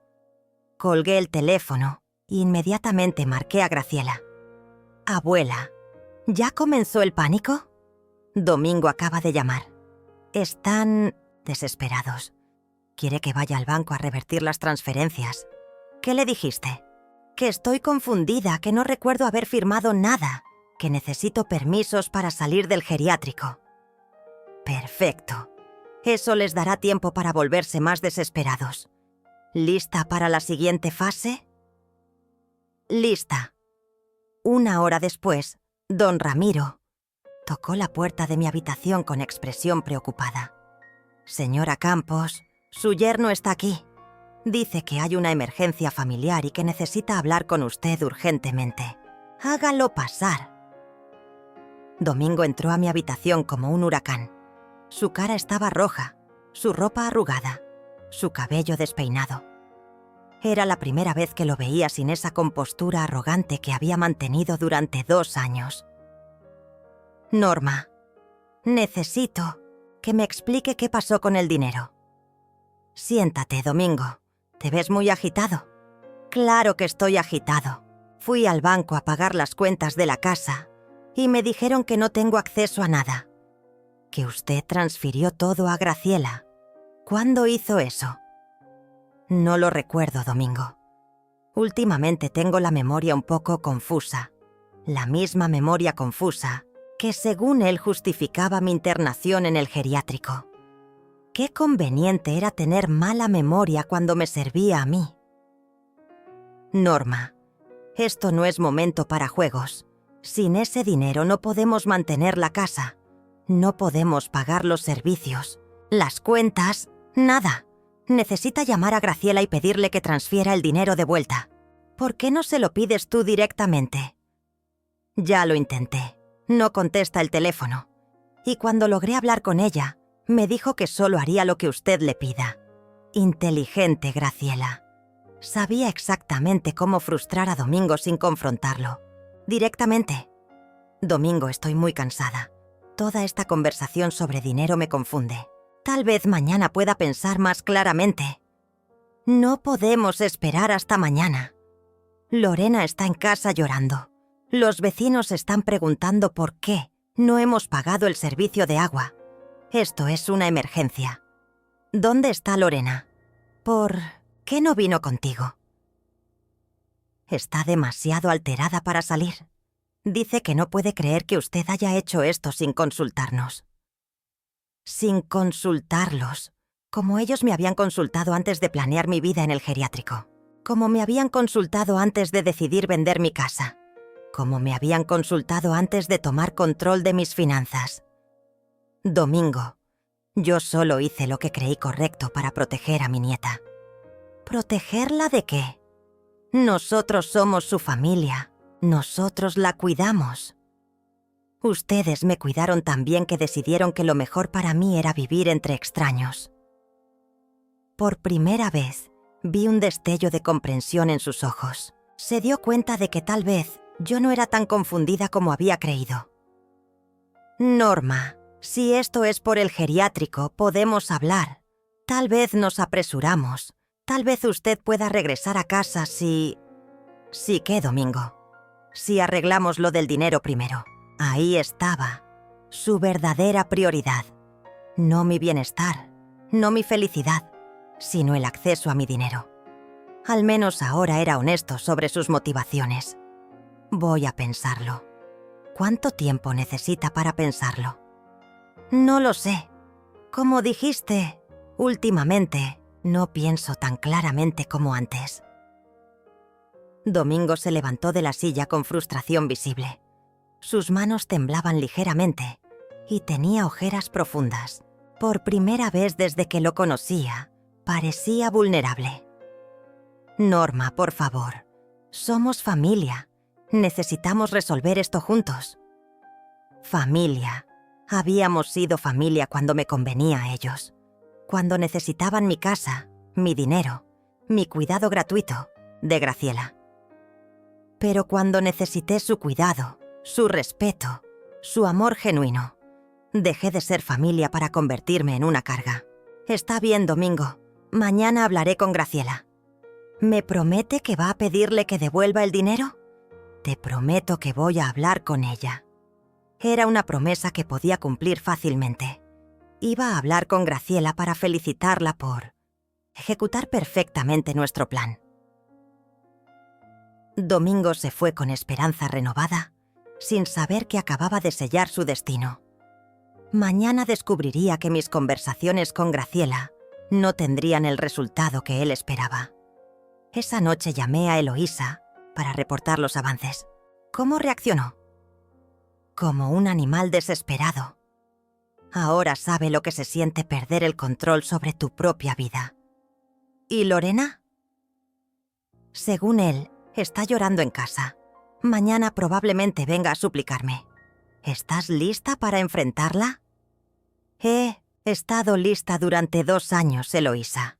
Colgué el teléfono e inmediatamente marqué a Graciela. Abuela, ¿ya comenzó el pánico? Domingo acaba de llamar. Están desesperados. Quiere que vaya al banco a revertir las transferencias. ¿Qué le dijiste? Que estoy confundida, que no recuerdo haber firmado nada, que necesito permisos para salir del geriátrico. Perfecto. Eso les dará tiempo para volverse más desesperados. ¿Lista para la siguiente fase? Lista. 1 hora después, don Ramiro tocó la puerta de mi habitación con expresión preocupada. Señora Campos, su yerno está aquí. Dice que hay una emergencia familiar y que necesita hablar con usted urgentemente. Hágalo pasar. Domingo entró a mi habitación como un huracán. Su cara estaba roja, su ropa arrugada, su cabello despeinado. Era la primera vez que lo veía sin esa compostura arrogante que había mantenido durante 2 años. Norma, necesito que me explique qué pasó con el dinero. Siéntate, Domingo. ¿Te ves muy agitado? Claro que estoy agitado. Fui al banco a pagar las cuentas de la casa y me dijeron que no tengo acceso a nada. Que usted transfirió todo a Graciela. ¿Cuándo hizo eso? No lo recuerdo, Domingo. Últimamente tengo la memoria un poco confusa. La misma memoria confusa que según él justificaba mi internación en el geriátrico. Qué conveniente era tener mala memoria cuando me servía a mí. Norma, esto no es momento para juegos. Sin ese dinero no podemos mantener la casa. No podemos pagar los servicios. Las cuentas, nada. Necesita llamar a Graciela y pedirle que transfiera el dinero de vuelta. ¿Por qué no se lo pides tú directamente? Ya lo intenté. No contesta el teléfono. Y cuando logré hablar con ella, me dijo que solo haría lo que usted le pida. Inteligente, Graciela. Sabía exactamente cómo frustrar a Domingo sin confrontarlo. Directamente. Domingo, estoy muy cansada. Toda esta conversación sobre dinero me confunde. Tal vez mañana pueda pensar más claramente. No podemos esperar hasta mañana. Lorena está en casa llorando. Los vecinos están preguntando por qué no hemos pagado el servicio de agua. Esto es una emergencia. ¿Dónde está Lorena? ¿Por qué no vino contigo? Está demasiado alterada para salir. Dice que no puede creer que usted haya hecho esto sin consultarnos. Sin consultarlos, como ellos me habían consultado antes de planear mi vida en el geriátrico. Como me habían consultado antes de decidir vender mi casa. Como me habían consultado antes de tomar control de mis finanzas. Domingo, yo solo hice lo que creí correcto para proteger a mi nieta. ¿Protegerla de qué? Nosotros somos su familia. Nosotros la cuidamos. Ustedes me cuidaron tan bien que decidieron que lo mejor para mí era vivir entre extraños. Por primera vez, vi un destello de comprensión en sus ojos. Se dio cuenta de que tal vez yo no era tan confundida como había creído. Norma, si esto es por el geriátrico, podemos hablar. Tal vez nos apresuramos. Tal vez usted pueda regresar a casa si... ¿Sí qué, Domingo? Si arreglamos lo del dinero primero. Ahí estaba, su verdadera prioridad. No mi bienestar, no mi felicidad, sino el acceso a mi dinero. Al menos ahora era honesto sobre sus motivaciones. Voy a pensarlo. ¿Cuánto tiempo necesita para pensarlo? No lo sé. Como dijiste, últimamente no pienso tan claramente como antes. Domingo se levantó de la silla con frustración visible. Sus manos temblaban ligeramente y tenía ojeras profundas. Por primera vez desde que lo conocía, parecía vulnerable. Norma, por favor. Somos familia. Necesitamos resolver esto juntos. Familia. Habíamos sido familia cuando me convenía a ellos. Cuando necesitaban mi casa, mi dinero, mi cuidado gratuito, de Graciela. Pero cuando necesité su cuidado, su respeto, su amor genuino, dejé de ser familia para convertirme en una carga. Está bien, Domingo. Mañana hablaré con Graciela. ¿Me promete que va a pedirle que devuelva el dinero? Te prometo que voy a hablar con ella. Era una promesa que podía cumplir fácilmente. Iba a hablar con Graciela para felicitarla por ejecutar perfectamente nuestro plan. Domingo se fue con esperanza renovada, sin saber que acababa de sellar su destino. Mañana descubriría que mis conversaciones con Graciela no tendrían el resultado que él esperaba. Esa noche llamé a Eloísa para reportar los avances. ¿Cómo reaccionó? Como un animal desesperado. Ahora sabe lo que se siente perder el control sobre tu propia vida. ¿Y Lorena? Según él, está llorando en casa. Mañana probablemente venga a suplicarme. ¿Estás lista para enfrentarla? He estado lista durante 2 años, Eloísa.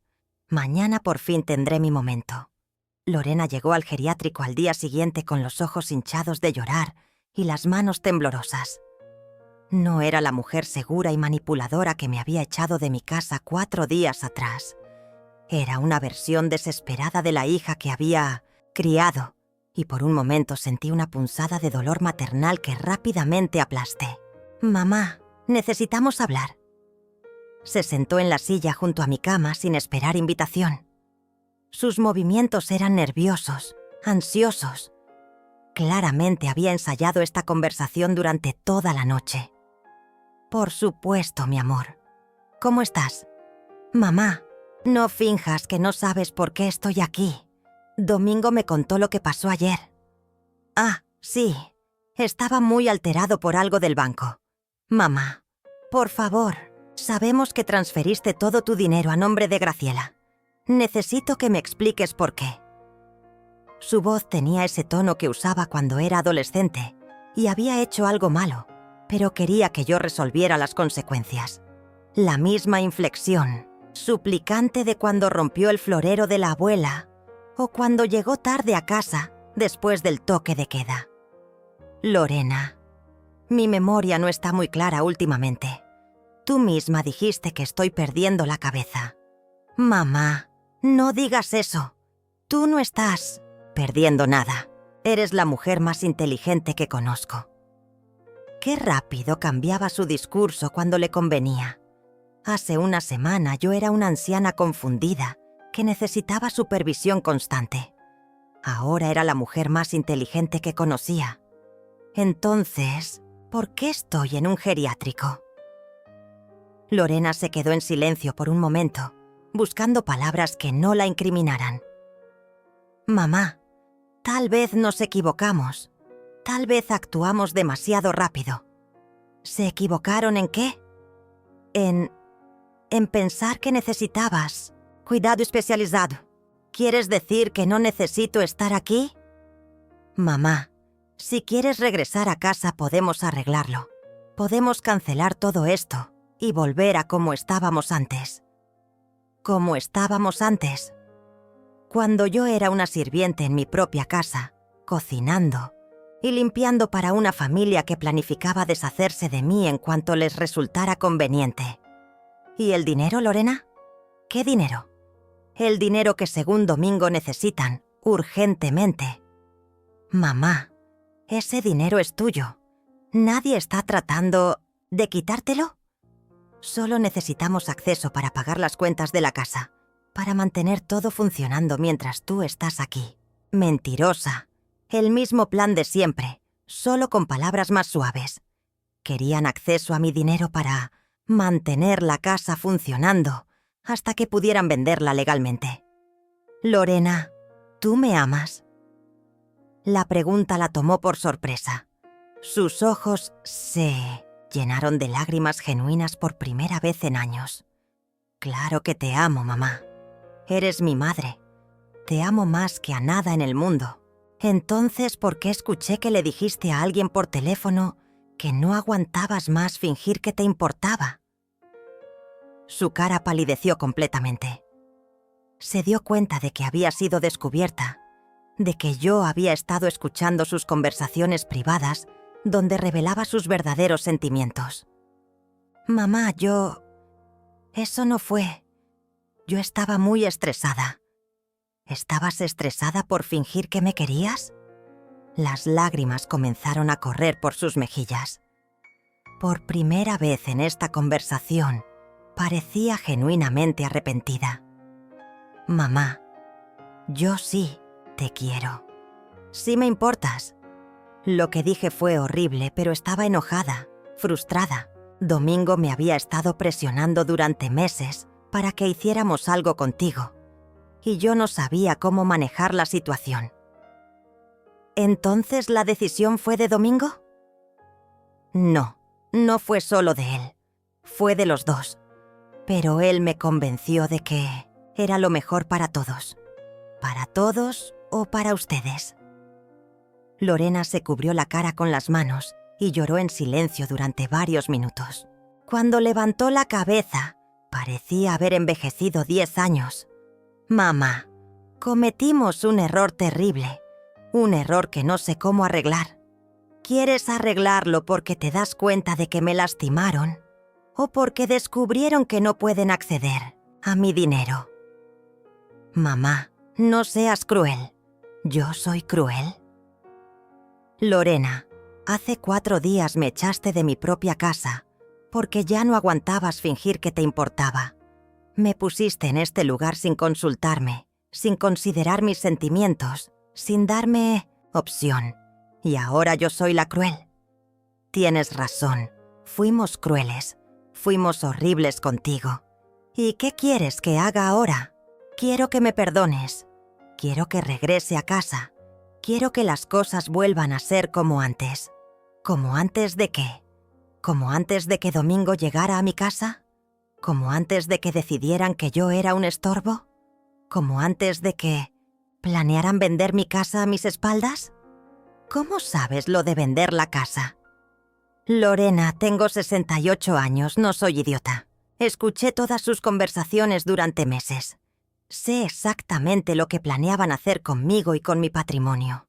Mañana por fin tendré mi momento. Lorena llegó al geriátrico al día siguiente con los ojos hinchados de llorar y las manos temblorosas. No era la mujer segura y manipuladora que me había echado de mi casa 4 días atrás. Era una versión desesperada de la hija que había criado, y por un momento sentí una punzada de dolor maternal que rápidamente aplasté. «Mamá, necesitamos hablar». Se sentó en la silla junto a mi cama sin esperar invitación. Sus movimientos eran nerviosos, ansiosos. Claramente había ensayado esta conversación durante toda la noche. «Por supuesto, mi amor. ¿Cómo estás?» «Mamá, no finjas que no sabes por qué estoy aquí. Domingo me contó lo que pasó ayer». «Ah, sí. Estaba muy alterado por algo del banco. Mamá, por favor, sabemos que transferiste todo tu dinero a nombre de Graciela. Necesito que me expliques por qué». Su voz tenía ese tono que usaba cuando era adolescente, y había hecho algo malo, pero quería que yo resolviera las consecuencias. La misma inflexión, suplicante de cuando rompió el florero de la abuela o cuando llegó tarde a casa después del toque de queda. Lorena, mi memoria no está muy clara últimamente. Tú misma dijiste que estoy perdiendo la cabeza. Mamá, no digas eso. Tú no estás perdiendo nada. Eres la mujer más inteligente que conozco. Qué rápido cambiaba su discurso cuando le convenía. Hace una semana yo era una anciana confundida que necesitaba supervisión constante. Ahora era la mujer más inteligente que conocía. Entonces, ¿por qué estoy en un geriátrico? Lorena se quedó en silencio por un momento, buscando palabras que no la incriminaran. Mamá, tal vez nos equivocamos. Tal vez actuamos demasiado rápido. ¿Se equivocaron en qué? En pensar que necesitabas cuidado especializado. ¿Quieres decir que no necesito estar aquí? Mamá, si quieres regresar a casa podemos arreglarlo. Podemos cancelar todo esto y volver a como estábamos antes. Como estábamos antes. Cuando yo era una sirviente en mi propia casa, cocinando y limpiando para una familia que planificaba deshacerse de mí en cuanto les resultara conveniente. ¿Y el dinero, Lorena? ¿Qué dinero? El dinero que según Domingo necesitan, urgentemente. Mamá, ese dinero es tuyo. ¿Nadie está tratando de quitártelo? Solo necesitamos acceso para pagar las cuentas de la casa, para mantener todo funcionando mientras tú estás aquí. Mentirosa. El mismo plan de siempre, solo con palabras más suaves. Querían acceso a mi dinero para mantener la casa funcionando hasta que pudieran venderla legalmente. Lorena, ¿tú me amas? La pregunta la tomó por sorpresa. Sus ojos se llenaron de lágrimas genuinas por primera vez en años. Claro que te amo, mamá. Eres mi madre. Te amo más que a nada en el mundo. Entonces, ¿por qué escuché que le dijiste a alguien por teléfono que no aguantabas más fingir que te importaba? Su cara palideció completamente. Se dio cuenta de que había sido descubierta, de que yo había estado escuchando sus conversaciones privadas donde revelaba sus verdaderos sentimientos. Mamá, eso no fue. Yo estaba muy estresada. ¿Estabas estresada por fingir que me querías? Las lágrimas comenzaron a correr por sus mejillas. Por primera vez en esta conversación, parecía genuinamente arrepentida. Mamá, yo sí te quiero. Sí me importas. Lo que dije fue horrible, pero estaba enojada, frustrada. Domingo me había estado presionando durante meses para que hiciéramos algo contigo, y yo no sabía cómo manejar la situación. ¿Entonces la decisión fue de Domingo? No, no fue solo de él. Fue de los dos. Pero él me convenció de que era lo mejor para todos. ¿Para todos o para ustedes? Lorena se cubrió la cara con las manos y lloró en silencio durante varios minutos. Cuando levantó la cabeza, parecía haber envejecido 10 años. Mamá, cometimos un error terrible, un error que no sé cómo arreglar. ¿Quieres arreglarlo porque te das cuenta de que me lastimaron o porque descubrieron que no pueden acceder a mi dinero? Mamá, no seas cruel. ¿Yo soy cruel? Lorena, hace 4 días me echaste de mi propia casa porque ya no aguantabas fingir que te importaba. Me pusiste en este lugar sin consultarme, sin considerar mis sentimientos, sin darme opción. Y ahora yo soy la cruel. Tienes razón, fuimos crueles, fuimos horribles contigo. ¿Y qué quieres que haga ahora? Quiero que me perdones, quiero que regrese a casa, quiero que las cosas vuelvan a ser como antes. ¿Como antes de qué? ¿Como antes de que Domingo llegara a mi casa? ¿Como antes de que decidieran que yo era un estorbo? ¿Como antes de que planearan vender mi casa a mis espaldas? ¿Cómo sabes lo de vender la casa? Lorena, tengo 68 años, no soy idiota. Escuché todas sus conversaciones durante meses. Sé exactamente lo que planeaban hacer conmigo y con mi patrimonio.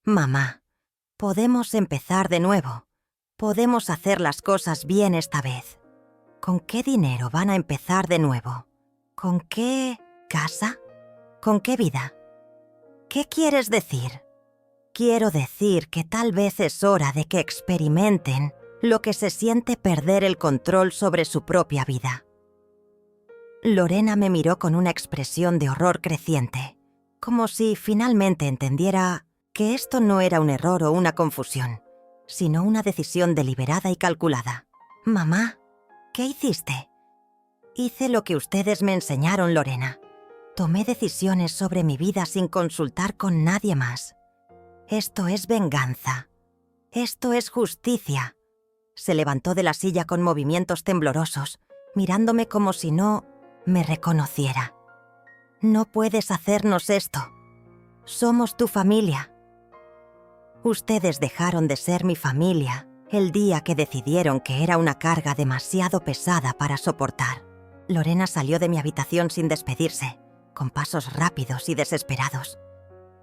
Mamá, podemos empezar de nuevo. Podemos hacer las cosas bien esta vez. ¿Con qué dinero van a empezar de nuevo? ¿Con qué casa? ¿Con qué vida? ¿Qué quieres decir? Quiero decir que tal vez es hora de que experimenten lo que se siente perder el control sobre su propia vida. Lorena me miró con una expresión de horror creciente, como si finalmente entendiera que esto no era un error o una confusión, sino una decisión deliberada y calculada. «Mamá, ¿qué hiciste?» «Hice lo que ustedes me enseñaron, Lorena. Tomé decisiones sobre mi vida sin consultar con nadie más. Esto es venganza. Esto es justicia». Se levantó de la silla con movimientos temblorosos, mirándome como si no me reconociera. «No puedes hacernos esto. Somos tu familia. Ustedes dejaron de ser mi familia el día que decidieron que era una carga demasiado pesada para soportar». Lorena salió de mi habitación sin despedirse, con pasos rápidos y desesperados.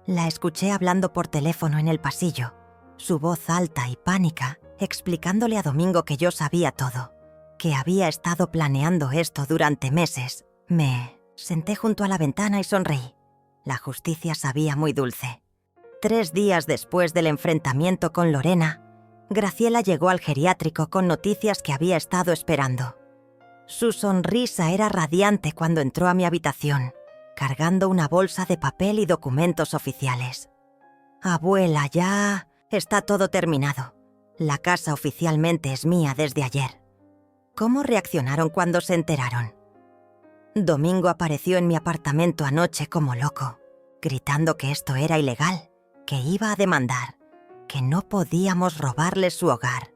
La escuché hablando por teléfono en el pasillo, su voz alta y pánica, explicándole a Domingo que yo sabía todo, que había estado planeando esto durante meses. Me senté junto a la ventana y sonreí. La justicia sabía muy dulce. 3 días después del enfrentamiento con Lorena, Graciela llegó al geriátrico con noticias que había estado esperando. Su sonrisa era radiante cuando entró a mi habitación, cargando una bolsa de papel y documentos oficiales. «Abuela, ya está todo terminado. La casa oficialmente es mía desde ayer». ¿Cómo reaccionaron cuando se enteraron? Domingo apareció en mi apartamento anoche como loco, gritando que esto era ilegal, que iba a demandar, que no podíamos robarle su hogar.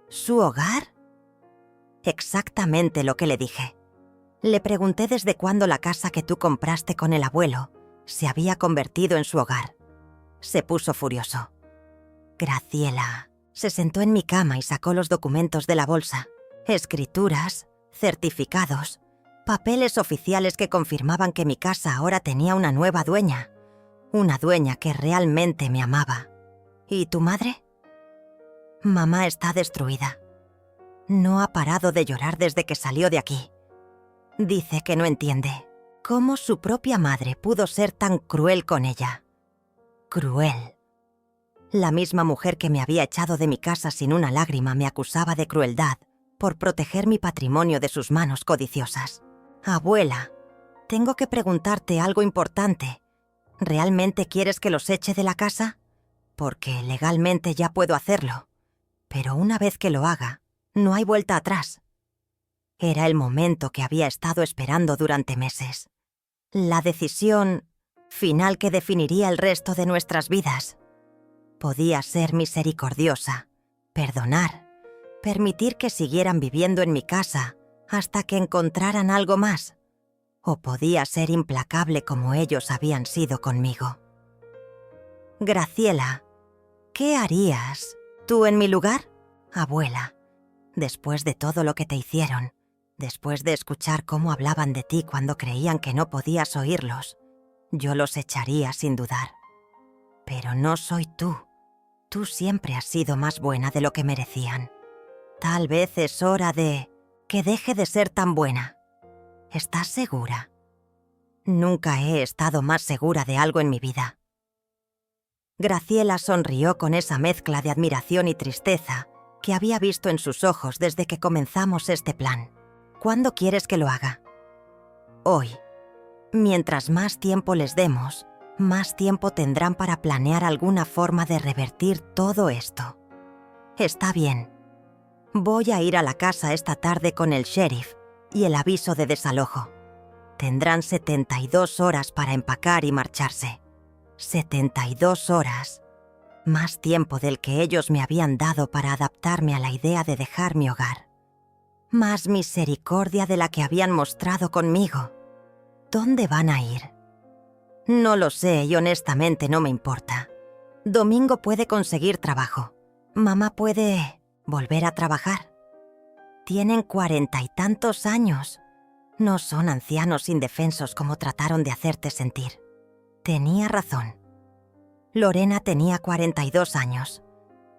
¿Su hogar? Exactamente lo que le dije. Le pregunté desde cuándo la casa que tú compraste con el abuelo se había convertido en su hogar. Se puso furioso. Graciela se sentó en mi cama y sacó los documentos de la bolsa. Escrituras, certificados, papeles oficiales que confirmaban que mi casa ahora tenía una nueva dueña. Una dueña que realmente me amaba. ¿Y tu madre? Mamá está destruida. No ha parado de llorar desde que salió de aquí. Dice que no entiende cómo su propia madre pudo ser tan cruel con ella. Cruel. La misma mujer que me había echado de mi casa sin una lágrima me acusaba de crueldad por proteger mi patrimonio de sus manos codiciosas. Abuela, tengo que preguntarte algo importante. ¿Realmente quieres que los eche de la casa? Porque legalmente ya puedo hacerlo. Pero una vez que lo haga, no hay vuelta atrás. Era el momento que había estado esperando durante meses. La decisión final que definiría el resto de nuestras vidas. Podía ser misericordiosa, perdonar, permitir que siguieran viviendo en mi casa hasta que encontraran algo más. O podía ser implacable como ellos habían sido conmigo. Graciela, ¿qué harías tú en mi lugar? Abuela, después de todo lo que te hicieron, después de escuchar cómo hablaban de ti cuando creían que no podías oírlos, yo los echaría sin dudar. Pero no soy tú. Tú siempre has sido más buena de lo que merecían. Tal vez es hora de que deje de ser tan buena. ¿Estás segura? Nunca he estado más segura de algo en mi vida. Graciela sonrió con esa mezcla de admiración y tristeza que había visto en sus ojos desde que comenzamos este plan. ¿Cuándo quieres que lo haga? Hoy. Mientras más tiempo les demos, más tiempo tendrán para planear alguna forma de revertir todo esto. Está bien. Voy a ir a la casa esta tarde con el sheriff y el aviso de desalojo. Tendrán 72 horas para empacar y marcharse. 72 horas. Más tiempo del que ellos me habían dado para adaptarme a la idea de dejar mi hogar. Más misericordia de la que habían mostrado conmigo. ¿Dónde van a ir? No lo sé y honestamente no me importa. Domingo puede conseguir trabajo. Mamá puede volver a trabajar. Tienen 40 y tantos años. No son ancianos indefensos como trataron de hacerte sentir. Tenía razón. Lorena tenía 42 años,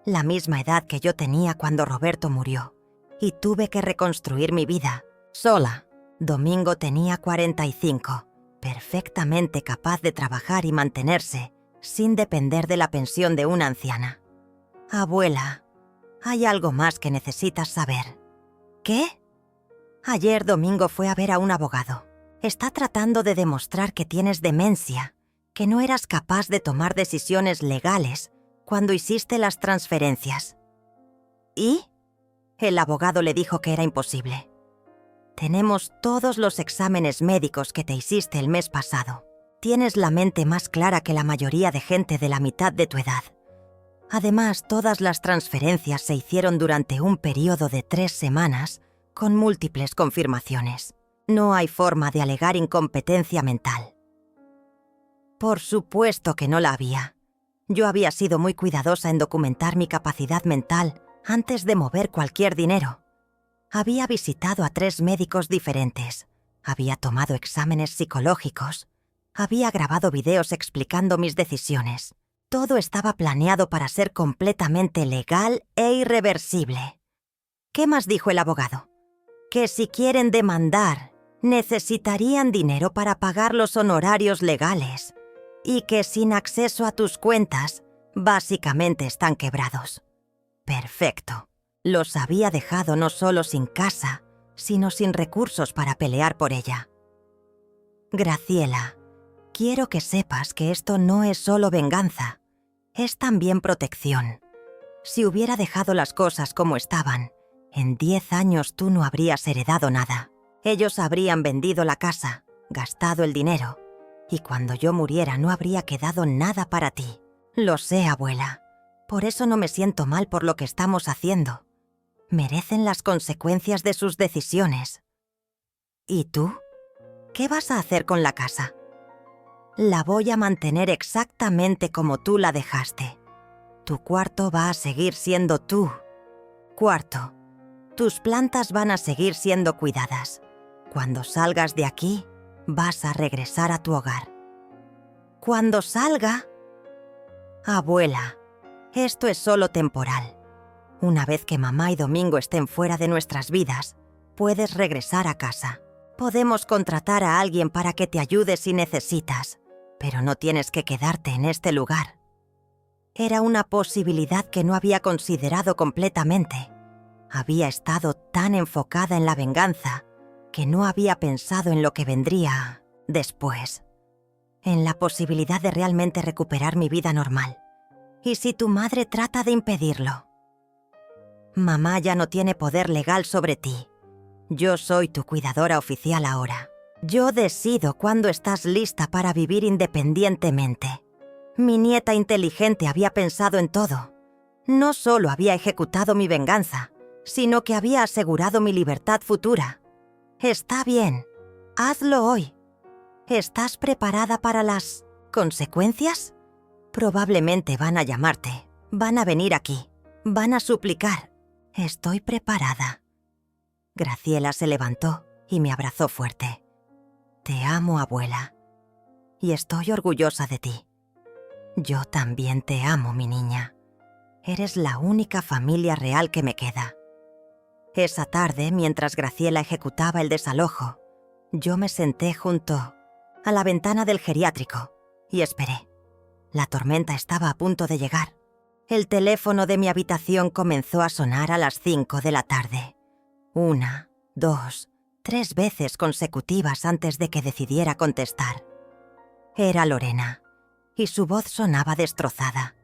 la misma edad que yo tenía cuando Roberto murió, y tuve que reconstruir mi vida, sola. Domingo tenía 45, perfectamente capaz de trabajar y mantenerse, sin depender de la pensión de una anciana. Abuela, hay algo más que necesitas saber. ¿Qué? Ayer Domingo fue a ver a un abogado. Está tratando de demostrar que tienes demencia, que no eras capaz de tomar decisiones legales cuando hiciste las transferencias. ¿Y? El abogado le dijo que era imposible. Tenemos todos los exámenes médicos que te hiciste el mes pasado. Tienes la mente más clara que la mayoría de gente de la mitad de tu edad. Además, todas las transferencias se hicieron durante un periodo de 3 semanas con múltiples confirmaciones. No hay forma de alegar incompetencia mental. Por supuesto que no la había. Yo había sido muy cuidadosa en documentar mi capacidad mental antes de mover cualquier dinero. Había visitado a 3 médicos diferentes. Había tomado exámenes psicológicos. Había grabado videos explicando mis decisiones. Todo estaba planeado para ser completamente legal e irreversible. ¿Qué más dijo el abogado? Que si quieren demandar, necesitarían dinero para pagar los honorarios legales. Y que sin acceso a tus cuentas, básicamente están quebrados. Perfecto. Los había dejado no solo sin casa, sino sin recursos para pelear por ella. Graciela, quiero que sepas que esto no es solo venganza, es también protección. Si hubiera dejado las cosas como estaban, en 10 años tú no habrías heredado nada. Ellos habrían vendido la casa, gastado el dinero, y cuando yo muriera no habría quedado nada para ti. Lo sé, abuela. Por eso no me siento mal por lo que estamos haciendo. Merecen las consecuencias de sus decisiones. ¿Y tú? ¿Qué vas a hacer con la casa? La voy a mantener exactamente como tú la dejaste. Tu cuarto va a seguir siendo tu cuarto. Tus plantas van a seguir siendo cuidadas. Cuando salgas de aquí, vas a regresar a tu hogar. ¿Cuando salga? Abuela, esto es solo temporal. Una vez que mamá y Domingo estén fuera de nuestras vidas, puedes regresar a casa. Podemos contratar a alguien para que te ayude si necesitas, pero no tienes que quedarte en este lugar. Era una posibilidad que no había considerado completamente. Había estado tan enfocada en la venganza que no había pensado en lo que vendría después, en la posibilidad de realmente recuperar mi vida normal. ¿Y si tu madre trata de impedirlo? Mamá ya no tiene poder legal sobre ti. Yo soy tu cuidadora oficial ahora. Yo decido cuándo estás lista para vivir independientemente. Mi nieta inteligente había pensado en todo. No solo había ejecutado mi venganza, sino que había asegurado mi libertad futura. Está bien, hazlo hoy. ¿Estás preparada para las consecuencias? Probablemente van a llamarte, van a venir aquí, van a suplicar. Estoy preparada. Graciela se levantó y me abrazó fuerte. Te amo, abuela, y estoy orgullosa de ti. Yo también te amo, mi niña. Eres la única familia real que me queda. Esa tarde, mientras Graciela ejecutaba el desalojo, yo me senté junto a la ventana del geriátrico y esperé. La tormenta estaba a punto de llegar. El teléfono de mi habitación comenzó a sonar a las 5 de la tarde. 1, 2, 3 veces consecutivas antes de que decidiera contestar. Era Lorena, y su voz sonaba destrozada,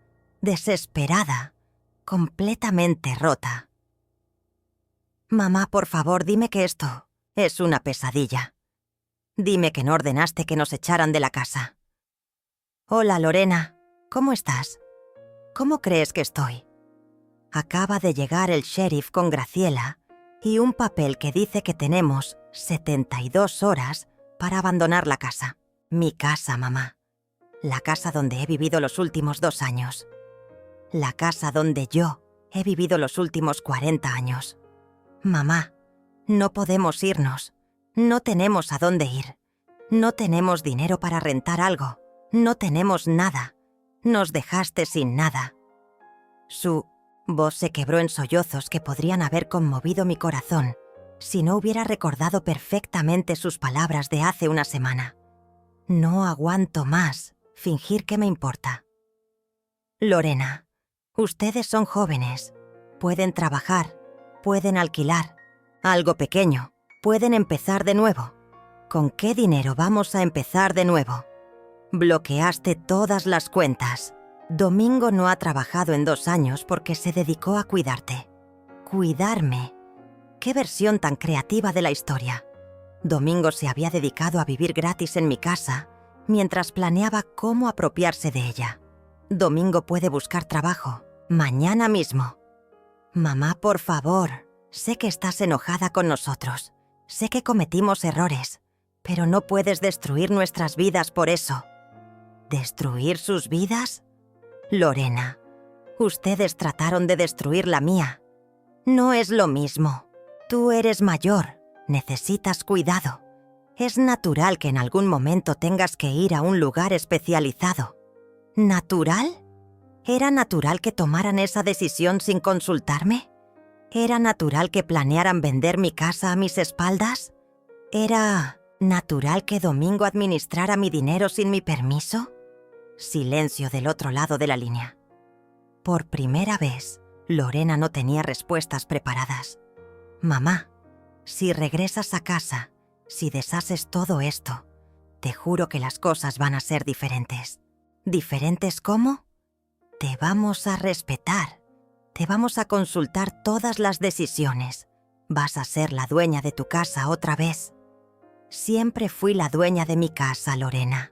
desesperada, completamente rota. Mamá, por favor, dime que esto es una pesadilla. Dime que no ordenaste que nos echaran de la casa. Hola, Lorena, ¿cómo estás? ¿Cómo crees que estoy? Acaba de llegar el sheriff con Graciela y un papel que dice que tenemos 72 horas para abandonar la casa. Mi casa, mamá. La casa donde he vivido los últimos 2 años. la casa donde yo he vivido los últimos 40 años. Mamá, no podemos irnos. No tenemos a dónde ir. No tenemos dinero para rentar algo. No tenemos nada. Nos dejaste sin nada. Su voz se quebró en sollozos que podrían haber conmovido mi corazón si no hubiera recordado perfectamente sus palabras de hace una semana. No aguanto más fingir que me importa. Lorena, ustedes son jóvenes. Pueden trabajar, pueden alquilar. Algo pequeño. Pueden empezar de nuevo. ¿Con qué dinero vamos a empezar de nuevo? Bloqueaste todas las cuentas. Domingo no ha trabajado en 2 años porque se dedicó a cuidarte. Cuidarme. ¿Qué versión tan creativa de la historia? Domingo se había dedicado a vivir gratis en mi casa mientras planeaba cómo apropiarse de ella. Domingo puede buscar trabajo, mañana mismo. Mamá, por favor, sé que estás enojada con nosotros. Sé que cometimos errores, pero no puedes destruir nuestras vidas por eso. ¿Destruir sus vidas? Lorena, ustedes trataron de destruir la mía. No es lo mismo. Tú eres mayor, necesitas cuidado. Es natural que en algún momento tengas que ir a un lugar especializado. ¿Natural? ¿Era natural que tomaran esa decisión sin consultarme? ¿Era natural que planearan vender mi casa a mis espaldas? ¿Era natural que Domingo administrara mi dinero sin mi permiso? Silencio del otro lado de la línea. Por primera vez, Lorena no tenía respuestas preparadas. Mamá, si regresas a casa, si deshaces todo esto, te juro que las cosas van a ser diferentes. ¿Diferentes cómo? Te vamos a respetar. Te vamos a consultar todas las decisiones. Vas a ser la dueña de tu casa otra vez. Siempre fui la dueña de mi casa, Lorena,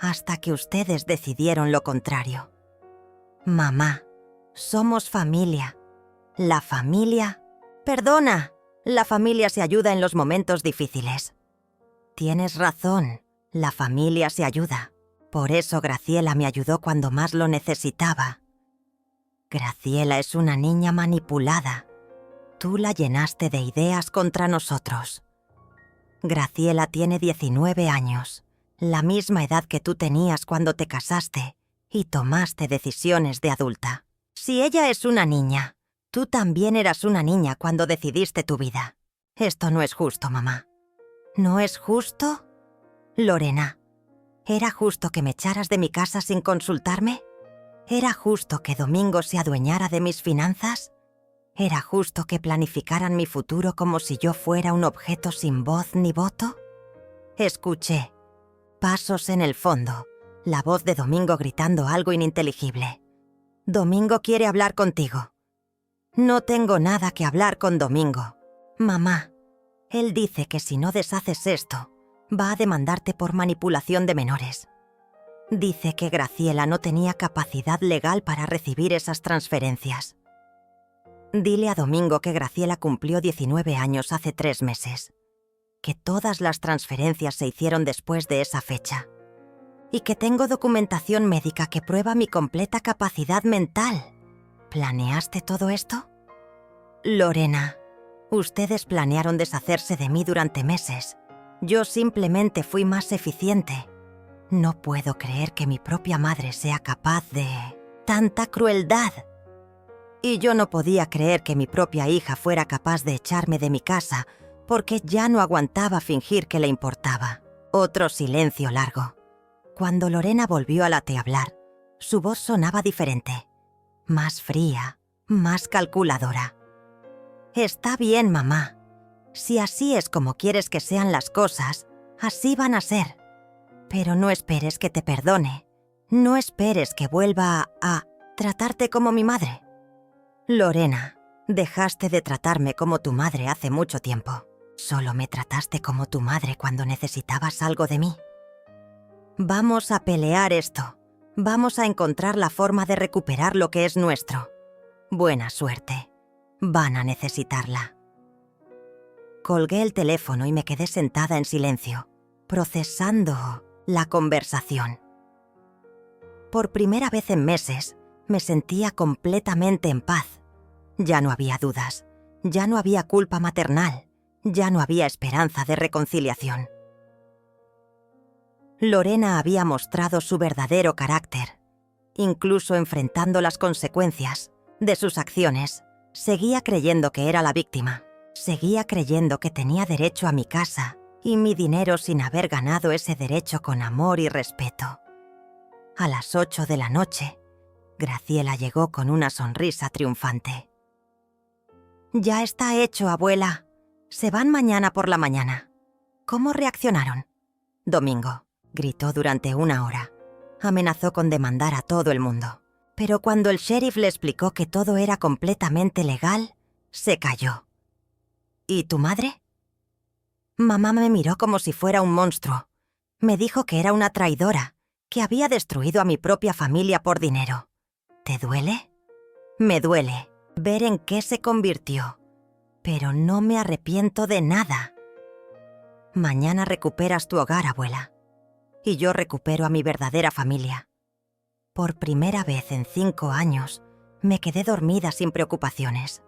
hasta que ustedes decidieron lo contrario. Mamá, somos familia. La familia... Perdona, la familia se ayuda en los momentos difíciles. Tienes razón, la familia se ayuda. Por eso Graciela me ayudó cuando más lo necesitaba. Graciela es una niña manipulada. Tú la llenaste de ideas contra nosotros. Graciela tiene 19 años, la misma edad que tú tenías cuando te casaste y tomaste decisiones de adulta. Si ella es una niña, tú también eras una niña cuando decidiste tu vida. Esto no es justo, mamá. ¿No es justo? Lorena, ¿era justo que me echaras de mi casa sin consultarme? ¿Era justo que Domingo se adueñara de mis finanzas? ¿Era justo que planificaran mi futuro como si yo fuera un objeto sin voz ni voto? Escuché pasos en el fondo, la voz de Domingo gritando algo ininteligible. Domingo quiere hablar contigo. No tengo nada que hablar con Domingo. Mamá, él dice que si no deshaces esto, va a demandarte por manipulación de menores. Dice que Graciela no tenía capacidad legal para recibir esas transferencias. Dile a Domingo que Graciela cumplió 19 años hace 3 meses, que todas las transferencias se hicieron después de esa fecha, y que tengo documentación médica que prueba mi completa capacidad mental. ¿Planeaste todo esto? Lorena, ustedes planearon deshacerse de mí durante meses. Yo simplemente fui más eficiente. No puedo creer que mi propia madre sea capaz de... ¡tanta crueldad! Y yo no podía creer que mi propia hija fuera capaz de echarme de mi casa porque ya no aguantaba fingir que le importaba. Otro silencio largo. Cuando Lorena volvió a hablar, su voz sonaba diferente. Más fría, más calculadora. Está bien, mamá. Si así es como quieres que sean las cosas, así van a ser. Pero no esperes que te perdone. No esperes que vuelva a tratarte como mi madre. Lorena, dejaste de tratarme como tu madre hace mucho tiempo. Solo me trataste como tu madre cuando necesitabas algo de mí. Vamos a pelear esto. Vamos a encontrar la forma de recuperar lo que es nuestro. Buena suerte. Van a necesitarla. Colgué el teléfono y me quedé sentada en silencio, procesando la conversación. Por primera vez en meses, Me sentía completamente en paz. Ya no había dudas, ya no había culpa maternal, ya no había esperanza de reconciliación. Lorena había mostrado su verdadero carácter. Incluso enfrentando las consecuencias de sus acciones, seguía creyendo que era la víctima. Seguía creyendo que tenía derecho a mi casa y mi dinero sin haber ganado ese derecho con amor y respeto. A las 8 de la noche, Graciela llegó con una sonrisa triunfante. «Ya está hecho, abuela. Se van mañana por la mañana». «¿Cómo reaccionaron?» «Domingo», gritó durante 1 hora. Amenazó con demandar a todo el mundo. Pero cuando el sheriff le explicó que todo era completamente legal, se calló. «¿Y tu madre?» Mamá me miró como si fuera un monstruo. Me dijo que era una traidora, que había destruido a mi propia familia por dinero. ¿Te duele? Me duele ver en qué se convirtió, pero no me arrepiento de nada. Mañana recuperas tu hogar, abuela, y yo recupero a mi verdadera familia. Por primera vez en 5 años, me quedé dormida sin preocupaciones.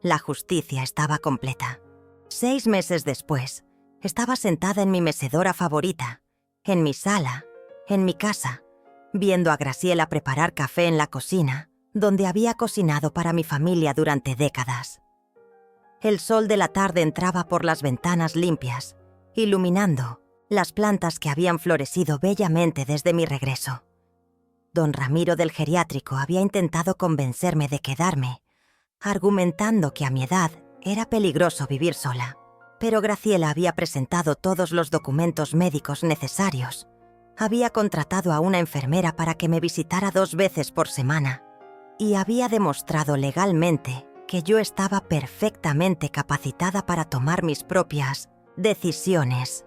La justicia estaba completa. 6 meses después, estaba sentada en mi mecedora favorita, en mi sala, en mi casa, viendo a Graciela preparar café en la cocina, donde había cocinado para mi familia durante décadas. El sol de la tarde entraba por las ventanas limpias, iluminando las plantas que habían florecido bellamente desde mi regreso. Don Ramiro del geriátrico había intentado convencerme de quedarme, argumentando que a mi edad era peligroso vivir sola. Pero Graciela había presentado todos los documentos médicos necesarios. Había contratado a una enfermera para que me visitara 2 veces por semana y había demostrado legalmente que yo estaba perfectamente capacitada para tomar mis propias decisiones.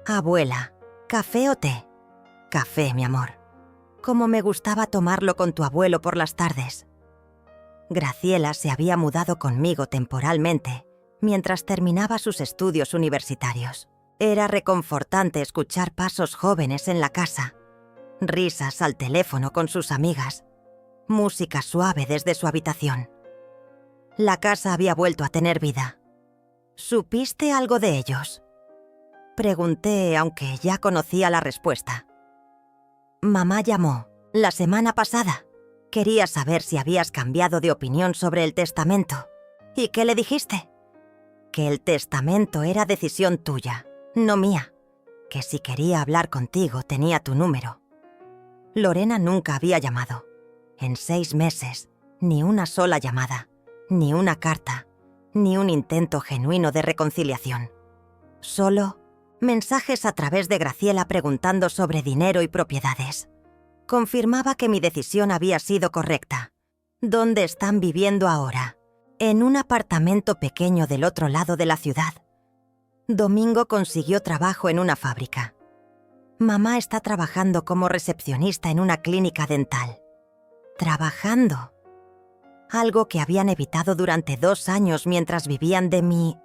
«Abuela, ¿café o té?» «Café, mi amor. Como me gustaba tomarlo con tu abuelo por las tardes». Graciela se había mudado conmigo temporalmente mientras terminaba sus estudios universitarios. Era reconfortante escuchar pasos jóvenes en la casa, risas al teléfono con sus amigas, música suave desde su habitación. La casa había vuelto a tener vida. ¿Supiste algo de ellos?, pregunté, aunque ya conocía la respuesta. Mamá llamó la semana pasada. Quería saber si habías cambiado de opinión sobre el testamento. ¿Y qué le dijiste? Que el testamento era decisión tuya, no mía. Que si quería hablar contigo tenía tu número. Lorena nunca había llamado. En 6 meses, ni una sola llamada, ni una carta, ni un intento genuino de reconciliación. Solo mensajes a través de Graciela preguntando sobre dinero y propiedades. Confirmaba que mi decisión había sido correcta. ¿Dónde están viviendo ahora? En un apartamento pequeño del otro lado de la ciudad. Domingo consiguió trabajo en una fábrica. Mamá está trabajando como recepcionista en una clínica dental. Trabajando. Algo que habían evitado durante 2 años mientras vivían de mi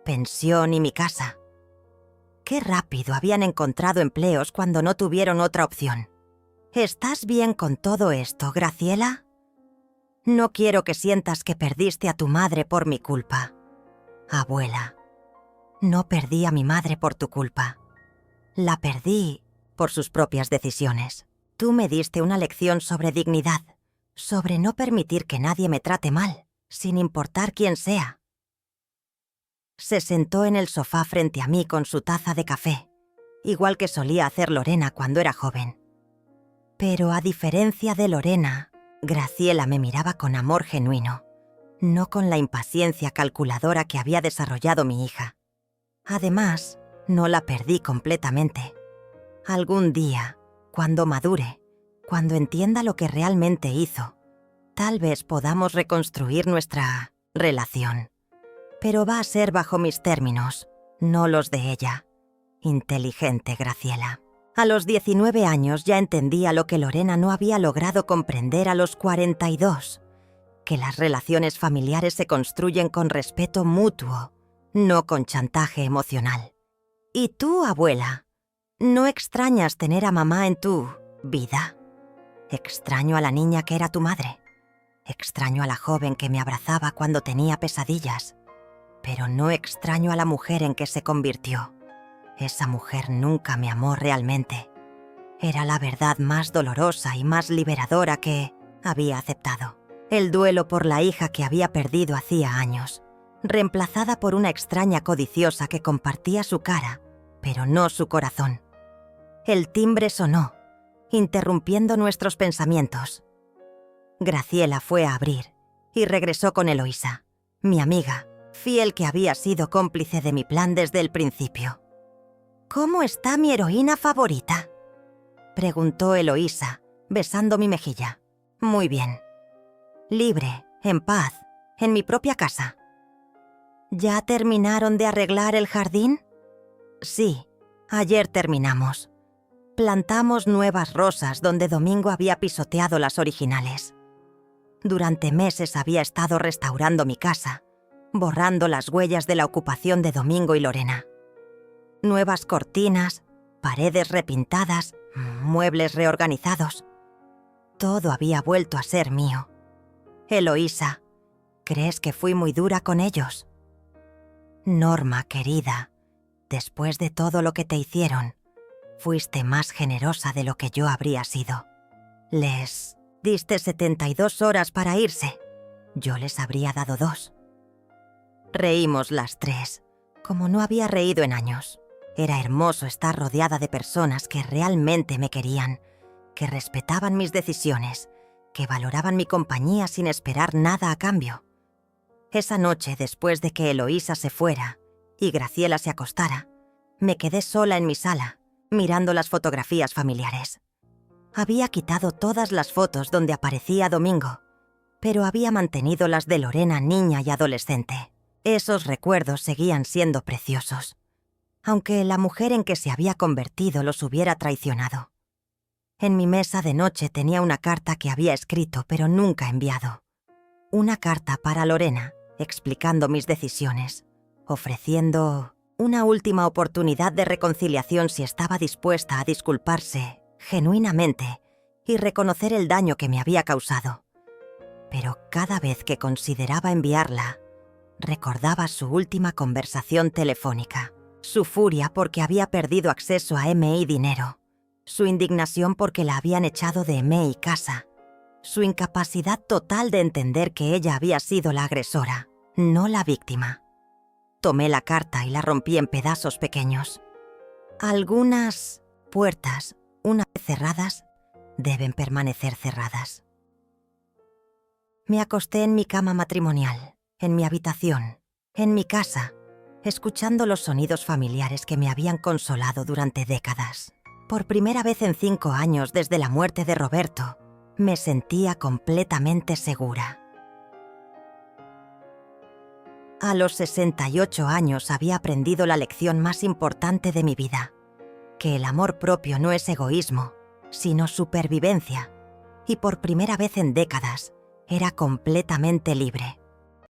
pensión y mi casa. Qué rápido habían encontrado empleos cuando no tuvieron otra opción. ¿Estás bien con todo esto, Graciela? No quiero que sientas que perdiste a tu madre por mi culpa. Abuela, no perdí a mi madre por tu culpa. La perdí por sus propias decisiones. Tú me diste una lección sobre dignidad, sobre no permitir que nadie me trate mal, sin importar quién sea. Se sentó en el sofá frente a mí con su taza de café, igual que solía hacer Lorena cuando era joven. Pero a diferencia de Lorena, Graciela me miraba con amor genuino, no con la impaciencia calculadora que había desarrollado mi hija. Además, no la perdí completamente. Algún día, cuando madure, cuando entienda lo que realmente hizo, tal vez podamos reconstruir nuestra relación. Pero va a ser bajo mis términos, no los de ella. Inteligente, Graciela. A los 19 años ya entendía lo que Lorena no había logrado comprender a los 42, que las relaciones familiares se construyen con respeto mutuo, no con chantaje emocional. ¿Y tú, abuela? ¿No extrañas tener a mamá en tu vida? Extraño a la niña que era tu madre. Extraño a la joven que me abrazaba cuando tenía pesadillas. Pero no extraño a la mujer en que se convirtió. Esa mujer nunca me amó realmente. Era la verdad más dolorosa y más liberadora que había aceptado. El duelo por la hija que había perdido hacía años, reemplazada por una extraña codiciosa que compartía su cara, pero no su corazón. El timbre sonó, interrumpiendo nuestros pensamientos. Graciela fue a abrir y regresó con Eloísa, mi amiga, fiel que había sido cómplice de mi plan desde el principio. «¿Cómo está mi heroína favorita?», preguntó Eloísa, besando mi mejilla. «Muy bien. Libre, en paz, en mi propia casa». «¿Ya terminaron de arreglar el jardín?». «Sí, ayer terminamos. Plantamos nuevas rosas donde Domingo había pisoteado las originales. Durante meses había estado restaurando mi casa, borrando las huellas de la ocupación de Domingo y Lorena. Nuevas cortinas, paredes repintadas, muebles reorganizados. Todo había vuelto a ser mío. Eloísa, ¿crees que fui muy dura con ellos?». «Norma, querida, después de todo lo que te hicieron, fuiste más generosa de lo que yo habría sido. Les diste 72 horas para irse. Yo les habría dado 2. Reímos las 3, como no había reído en años. Era hermoso estar rodeada de personas que realmente me querían, que respetaban mis decisiones, que valoraban mi compañía sin esperar nada a cambio. Esa noche, después de que Eloísa se fuera y Graciela se acostara, me quedé sola en mi sala, mirando las fotografías familiares. Había quitado todas las fotos donde aparecía Domingo, pero había mantenido las de Lorena niña y adolescente. Esos recuerdos seguían siendo preciosos, aunque la mujer en que se había convertido los hubiera traicionado. En mi mesa de noche tenía una carta que había escrito pero nunca enviado. Una carta para Lorena, explicando mis decisiones, ofreciendo una última oportunidad de reconciliación si estaba dispuesta a disculparse genuinamente y reconocer el daño que me había causado. Pero cada vez que consideraba enviarla, recordaba su última conversación telefónica, su furia porque había perdido acceso a M.I. dinero, su indignación porque la habían echado de M.I. casa, su incapacidad total de entender que ella había sido la agresora, no la víctima. Tomé la carta y la rompí en pedazos pequeños. Algunas puertas, una vez cerradas, deben permanecer cerradas. Me acosté en mi cama matrimonial, en mi habitación, en mi casa, escuchando los sonidos familiares que me habían consolado durante décadas. Por primera vez en 5 años desde la muerte de Roberto, me sentía completamente segura. A los 68 años había aprendido la lección más importante de mi vida, que el amor propio no es egoísmo, sino supervivencia, y por primera vez en décadas era completamente libre.